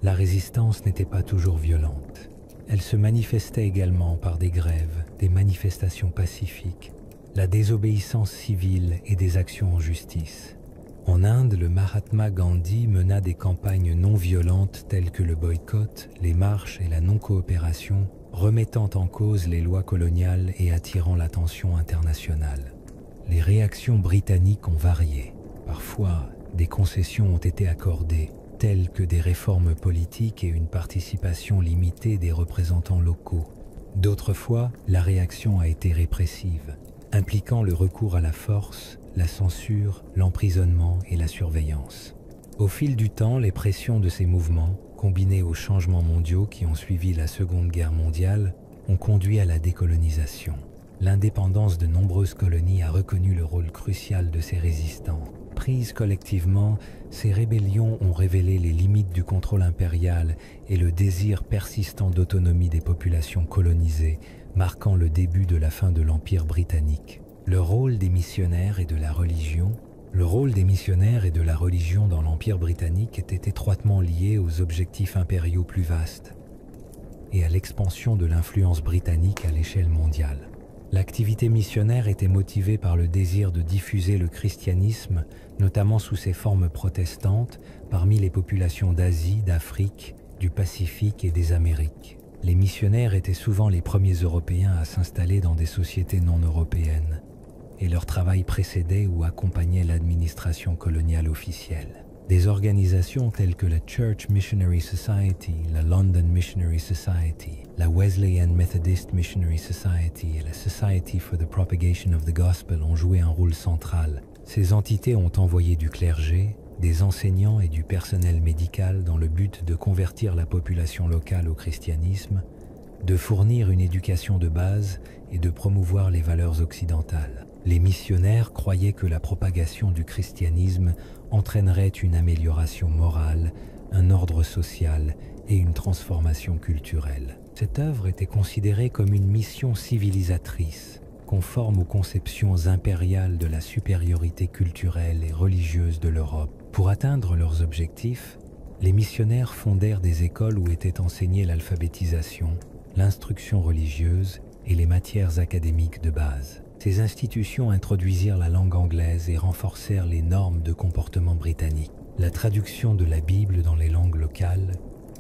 La résistance n'était pas toujours violente. Elle se manifestait également par des grèves, des manifestations pacifiques, la désobéissance civile et des actions en justice. En Inde, le Mahatma Gandhi mena des campagnes non violentes telles que le boycott, les marches et la non-coopération, remettant en cause les lois coloniales et attirant l'attention internationale. Les réactions britanniques ont varié. Parfois, des concessions ont été accordées, telles que des réformes politiques et une participation limitée des représentants locaux. D'autres fois, la réaction a été répressive, impliquant le recours à la force, la censure, l'emprisonnement et la surveillance. Au fil du temps, les pressions de ces mouvements, combinées aux changements mondiaux qui ont suivi la Seconde Guerre mondiale, ont conduit à la décolonisation. L'indépendance de nombreuses colonies a reconnu le rôle crucial de ces résistants. Prises collectivement, ces rébellions ont révélé les limites du contrôle impérial et le désir persistant d'autonomie des populations colonisées, marquant le début de la fin de l'Empire britannique. Le rôle des missionnaires et de la religion dans l'Empire britannique était étroitement lié aux objectifs impériaux plus vastes et à l'expansion de l'influence britannique à l'échelle mondiale. L'activité missionnaire était motivée par le désir de diffuser le christianisme, notamment sous ses formes protestantes, parmi les populations d'Asie, d'Afrique, du Pacifique et des Amériques. Les missionnaires étaient souvent les premiers Européens à s'installer dans des sociétés non européennes, et leur travail précédait ou accompagnait l'administration coloniale officielle. Des organisations telles que la Church Missionary Society, la London Missionary Society, la Wesleyan Methodist Missionary Society et la Society for the Propagation of the Gospel ont joué un rôle central. Ces entités ont envoyé du clergé, des enseignants et du personnel médical dans le but de convertir la population locale au christianisme, de fournir une éducation de base et de promouvoir les valeurs occidentales. Les missionnaires croyaient que la propagation du christianisme entraînerait une amélioration morale, un ordre social et une transformation culturelle. Cette œuvre était considérée comme une mission civilisatrice, conforme aux conceptions impériales de la supériorité culturelle et religieuse de l'Europe. Pour atteindre leurs objectifs, les missionnaires fondèrent des écoles où était enseignée l'alphabétisation, l'instruction religieuse et les matières académiques de base. Ces institutions introduisirent la langue anglaise et renforcèrent les normes de comportement britanniques. La traduction de la Bible dans les langues locales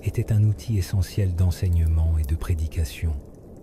était un outil essentiel d'enseignement et de prédication,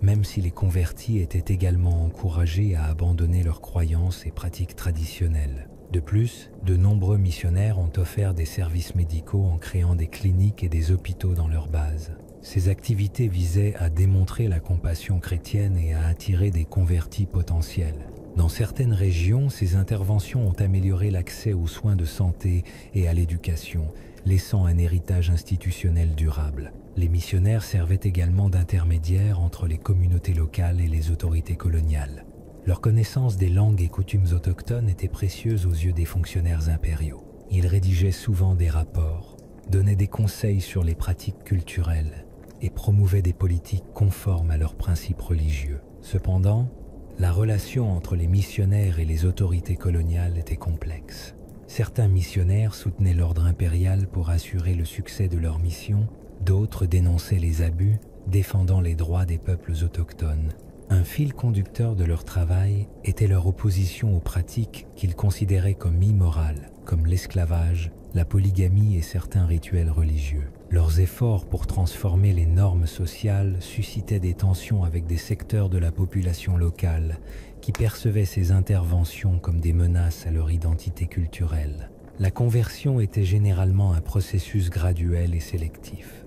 même si les convertis étaient également encouragés à abandonner leurs croyances et pratiques traditionnelles. De plus, de nombreux missionnaires ont offert des services médicaux en créant des cliniques et des hôpitaux dans leur base. Ces activités visaient à démontrer la compassion chrétienne et à attirer des convertis potentiels. Dans certaines régions, ces interventions ont amélioré l'accès aux soins de santé et à l'éducation, laissant un héritage institutionnel durable. Les missionnaires servaient également d'intermédiaires entre les communautés locales et les autorités coloniales. Leur connaissance des langues et coutumes autochtones était précieuse aux yeux des fonctionnaires impériaux. Ils rédigeaient souvent des rapports, donnaient des conseils sur les pratiques culturelles et promouvaient des politiques conformes à leurs principes religieux. Cependant, la relation entre les missionnaires et les autorités coloniales était complexe. Certains missionnaires soutenaient l'ordre impérial pour assurer le succès de leur mission, d'autres dénonçaient les abus, défendant les droits des peuples autochtones. Un fil conducteur de leur travail était leur opposition aux pratiques qu'ils considéraient comme immorales, comme l'esclavage, la polygamie et certains rituels religieux. Leurs efforts pour transformer les normes sociales suscitaient des tensions avec des secteurs de la population locale qui percevaient ces interventions comme des menaces à leur identité culturelle. La conversion était généralement un processus graduel et sélectif.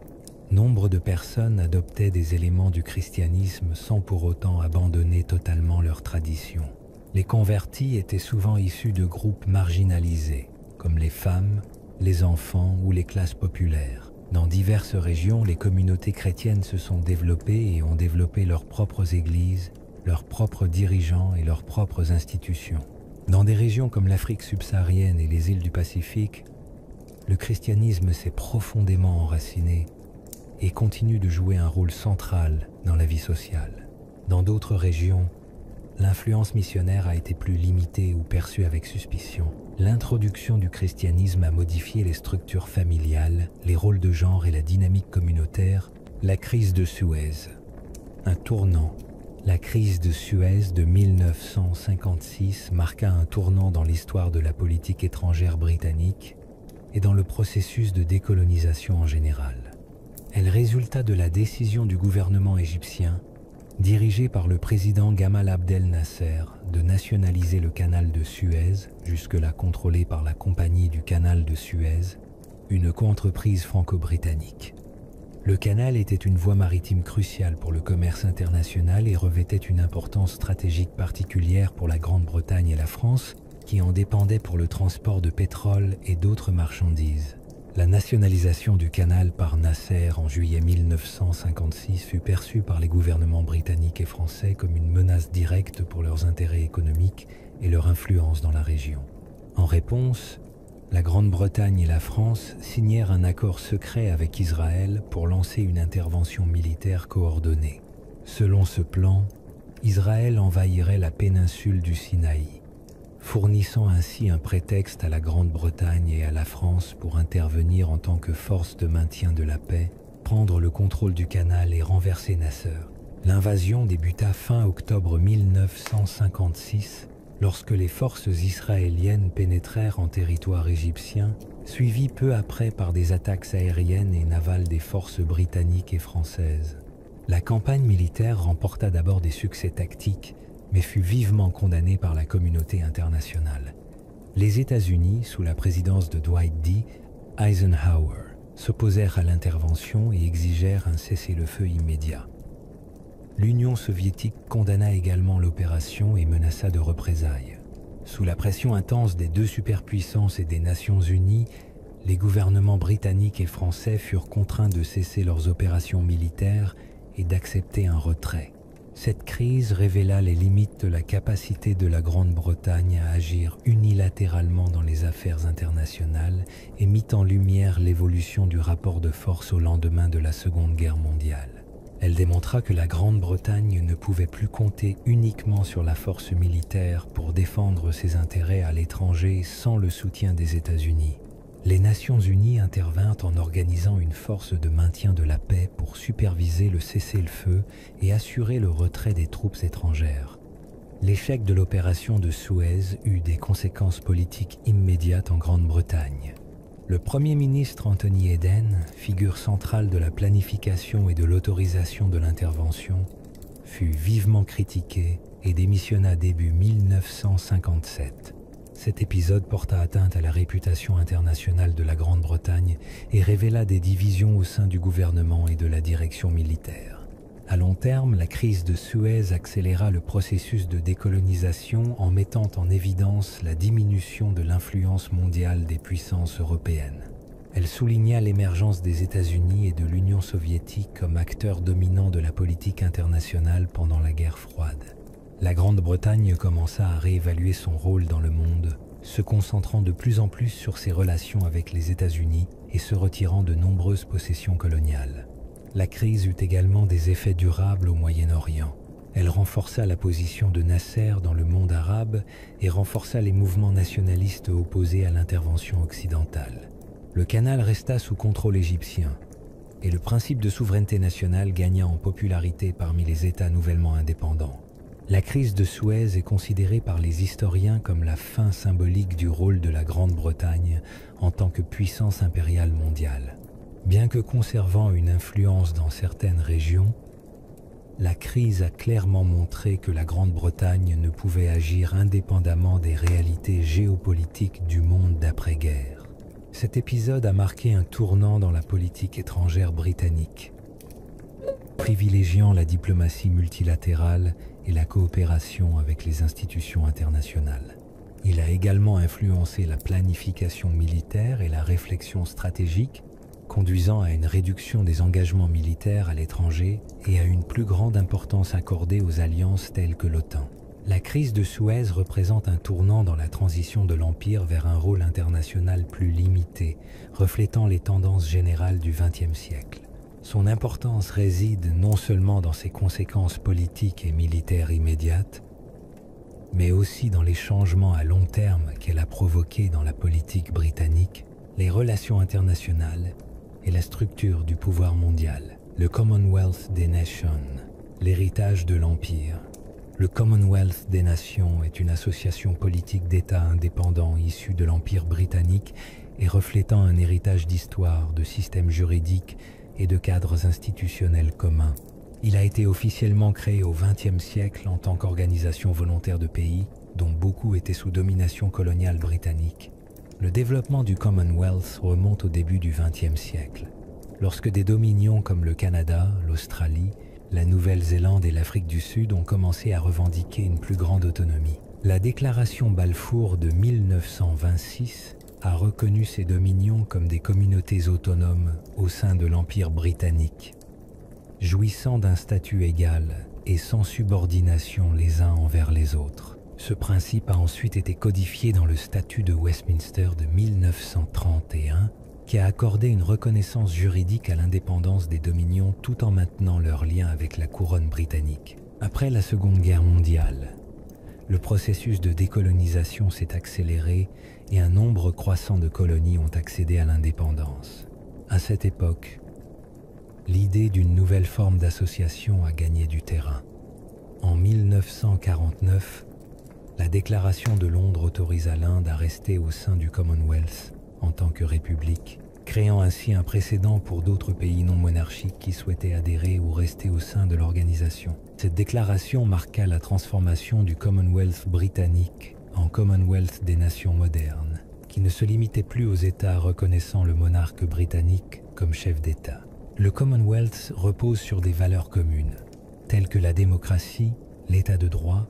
Nombre de personnes adoptaient des éléments du christianisme sans pour autant abandonner totalement leurs traditions. Les convertis étaient souvent issus de groupes marginalisés, comme les femmes, les enfants ou les classes populaires. Dans diverses régions, les communautés chrétiennes se sont développées et ont développé leurs propres églises, leurs propres dirigeants et leurs propres institutions. Dans des régions comme l'Afrique subsaharienne et les îles du Pacifique, le christianisme s'est profondément enraciné et continue de jouer un rôle central dans la vie sociale. Dans d'autres régions, l'influence missionnaire a été plus limitée ou perçue avec suspicion. L'introduction du christianisme a modifié les structures familiales, les rôles de genre et la dynamique communautaire. La crise de Suez. Un tournant. La crise de Suez de 1956 marqua un tournant dans l'histoire de la politique étrangère britannique et dans le processus de décolonisation en général. Elle résulta de la décision du gouvernement égyptien, dirigé par le président Gamal Abdel Nasser, de nationaliser le canal de Suez, jusque-là contrôlé par la Compagnie du canal de Suez, une coentreprise franco-britannique. Le canal était une voie maritime cruciale pour le commerce international et revêtait une importance stratégique particulière pour la Grande-Bretagne et la France, qui en dépendaient pour le transport de pétrole et d'autres marchandises. La nationalisation du canal par Nasser en juillet 1956 fut perçue par les gouvernements britanniques et français comme une menace directe pour leurs intérêts économiques et leur influence dans la région. En réponse, la Grande-Bretagne et la France signèrent un accord secret avec Israël pour lancer une intervention militaire coordonnée. Selon ce plan, Israël envahirait la péninsule du Sinaï, fournissant ainsi un prétexte à la Grande-Bretagne et à la France pour intervenir en tant que force de maintien de la paix, prendre le contrôle du canal et renverser Nasser. L'invasion débuta fin octobre 1956, lorsque les forces israéliennes pénétrèrent en territoire égyptien, suivies peu après par des attaques aériennes et navales des forces britanniques et françaises. La campagne militaire remporta d'abord des succès tactiques, mais fut vivement condamnée par la communauté internationale. Les États-Unis, sous la présidence de Dwight D. Eisenhower, s'opposèrent à l'intervention et exigèrent un cessez-le-feu immédiat. L'Union soviétique condamna également l'opération et menaça de représailles. Sous la pression intense des deux superpuissances et des Nations Unies, les gouvernements britanniques et français furent contraints de cesser leurs opérations militaires et d'accepter un retrait. Cette crise révéla les limites de la capacité de la Grande-Bretagne à agir unilatéralement dans les affaires internationales et mit en lumière l'évolution du rapport de force au lendemain de la Seconde Guerre mondiale. Elle démontra que la Grande-Bretagne ne pouvait plus compter uniquement sur la force militaire pour défendre ses intérêts à l'étranger sans le soutien des États-Unis. Les Nations Unies intervinrent en organisant une force de maintien de la paix pour superviser le cessez-le-feu et assurer le retrait des troupes étrangères. L'échec de l'opération de Suez eut des conséquences politiques immédiates en Grande-Bretagne. Le Premier ministre Anthony Eden, figure centrale de la planification et de l'autorisation de l'intervention, fut vivement critiqué et démissionna début 1957. Cet épisode porta atteinte à la réputation internationale de la Grande-Bretagne et révéla des divisions au sein du gouvernement et de la direction militaire. À long terme, la crise de Suez accéléra le processus de décolonisation en mettant en évidence la diminution de l'influence mondiale des puissances européennes. Elle souligna l'émergence des États-Unis et de l'Union soviétique comme acteurs dominants de la politique internationale pendant la guerre froide. La Grande-Bretagne commença à réévaluer son rôle dans le monde, se concentrant de plus en plus sur ses relations avec les États-Unis et se retirant de nombreuses possessions coloniales. La crise eut également des effets durables au Moyen-Orient. Elle renforça la position de Nasser dans le monde arabe et renforça les mouvements nationalistes opposés à l'intervention occidentale. Le canal resta sous contrôle égyptien, et le principe de souveraineté nationale gagna en popularité parmi les États nouvellement indépendants. La crise de Suez est considérée par les historiens comme la fin symbolique du rôle de la Grande-Bretagne en tant que puissance impériale mondiale. Bien que conservant une influence dans certaines régions, la crise a clairement montré que la Grande-Bretagne ne pouvait agir indépendamment des réalités géopolitiques du monde d'après-guerre. Cet épisode a marqué un tournant dans la politique étrangère britannique, privilégiant la diplomatie multilatérale et la coopération avec les institutions internationales. Il a également influencé la planification militaire et la réflexion stratégique, conduisant à une réduction des engagements militaires à l'étranger et à une plus grande importance accordée aux alliances telles que l'OTAN. La crise de Suez représente un tournant dans la transition de l'Empire vers un rôle international plus limité, reflétant les tendances générales du XXe siècle. Son importance réside non seulement dans ses conséquences politiques et militaires immédiates, mais aussi dans les changements à long terme qu'elle a provoqués dans la politique britannique, les relations internationales et la structure du pouvoir mondial. Le Commonwealth des Nations, l'héritage de l'Empire. Le Commonwealth des Nations est une association politique d'États indépendants issue de l'Empire britannique et reflétant un héritage d'histoire, de systèmes juridiques et de cadres institutionnels communs. Il a été officiellement créé au XXe siècle en tant qu'organisation volontaire de pays, dont beaucoup étaient sous domination coloniale britannique. Le développement du Commonwealth remonte au début du XXe siècle, lorsque des dominions comme le Canada, l'Australie, la Nouvelle-Zélande et l'Afrique du Sud ont commencé à revendiquer une plus grande autonomie. La déclaration Balfour de 1926 a reconnu ces dominions comme des communautés autonomes au sein de l'Empire britannique, jouissant d'un statut égal et sans subordination les uns envers les autres. Ce principe a ensuite été codifié dans le statut de Westminster de 1931, qui a accordé une reconnaissance juridique à l'indépendance des dominions tout en maintenant leur lien avec la couronne britannique. Après la Seconde Guerre mondiale, le processus de décolonisation s'est accéléré et un nombre croissant de colonies ont accédé à l'indépendance. À cette époque, l'idée d'une nouvelle forme d'association a gagné du terrain. En 1949, la déclaration de Londres autorisa l'Inde à rester au sein du Commonwealth en tant que république, créant ainsi un précédent pour d'autres pays non monarchiques qui souhaitaient adhérer ou rester au sein de l'organisation. Cette déclaration marqua la transformation du Commonwealth britannique en Commonwealth des nations modernes, qui ne se limitait plus aux États reconnaissant le monarque britannique comme chef d'État. Le Commonwealth repose sur des valeurs communes, telles que la démocratie, l'état de droit,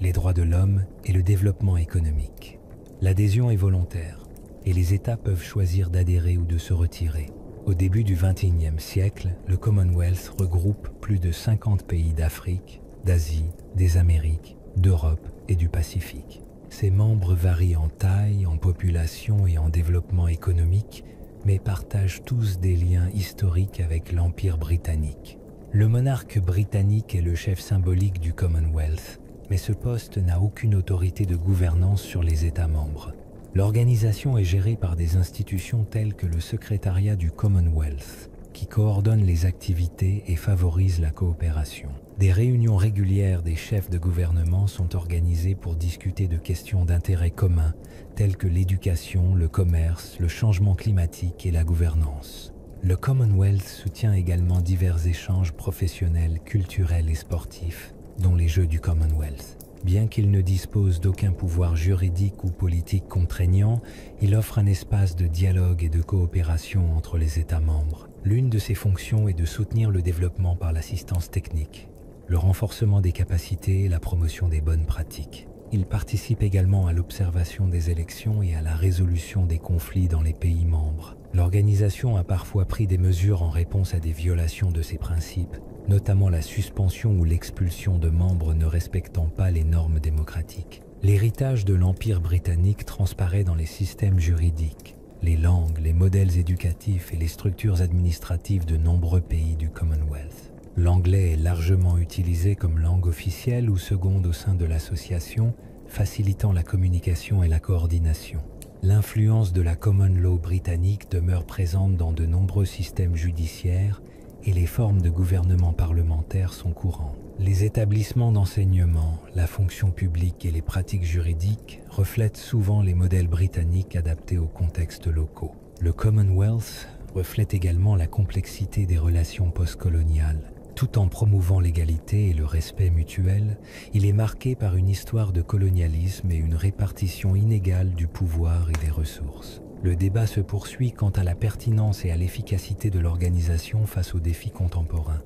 les droits de l'homme et le développement économique. L'adhésion est volontaire et les États peuvent choisir d'adhérer ou de se retirer. Au début du XXIe siècle, le Commonwealth regroupe plus de 50 pays d'Afrique, d'Asie, des Amériques, d'Europe et du Pacifique. Ses membres varient en taille, en population et en développement économique, mais partagent tous des liens historiques avec l'Empire britannique. Le monarque britannique est le chef symbolique du Commonwealth, mais ce poste n'a aucune autorité de gouvernance sur les États membres. L'organisation est gérée par des institutions telles que le secrétariat du Commonwealth, qui coordonne les activités et favorise la coopération. Des réunions régulières des chefs de gouvernement sont organisées pour discuter de questions d'intérêt commun, telles que l'éducation, le commerce, le changement climatique et la gouvernance. Le Commonwealth soutient également divers échanges professionnels, culturels et sportifs, dont les Jeux du Commonwealth. Bien qu'il ne dispose d'aucun pouvoir juridique ou politique contraignant, il offre un espace de dialogue et de coopération entre les États membres. L'une de ses fonctions est de soutenir le développement par l'assistance technique, le renforcement des capacités et la promotion des bonnes pratiques. Il participe également à l'observation des élections et à la résolution des conflits dans les pays membres. L'organisation a parfois pris des mesures en réponse à des violations de ses principes, notamment la suspension ou l'expulsion de membres ne respectant pas les normes démocratiques. L'héritage de l'Empire britannique transparaît dans les systèmes juridiques, les langues, les modèles éducatifs et les structures administratives de nombreux pays du Commonwealth. L'anglais est largement utilisé comme langue officielle ou seconde au sein de l'association, facilitant la communication et la coordination. L'influence de la common law britannique demeure présente dans de nombreux systèmes judiciaires et les formes de gouvernement parlementaire sont courantes. Les établissements d'enseignement, la fonction publique et les pratiques juridiques reflètent souvent les modèles britanniques adaptés aux contextes locaux. Le Commonwealth reflète également la complexité des relations postcoloniales. Tout en promouvant l'égalité et le respect mutuel, il est marqué par une histoire de colonialisme et une répartition inégale du pouvoir et des ressources. Le débat se poursuit quant à la pertinence et à l'efficacité de l'organisation face aux défis contemporains.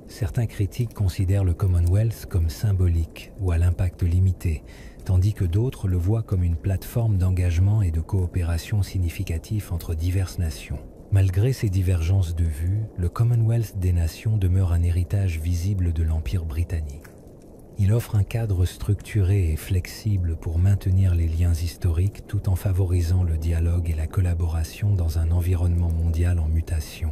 Certains critiques considèrent le Commonwealth comme symbolique ou à l'impact limité, tandis que d'autres le voient comme une plateforme d'engagement et de coopération significatif entre diverses nations. Malgré ces divergences de vues, le Commonwealth des Nations demeure un héritage visible de l'Empire britannique. Il offre un cadre structuré et flexible pour maintenir les liens historiques tout en favorisant le dialogue et la collaboration dans un environnement mondial en mutation.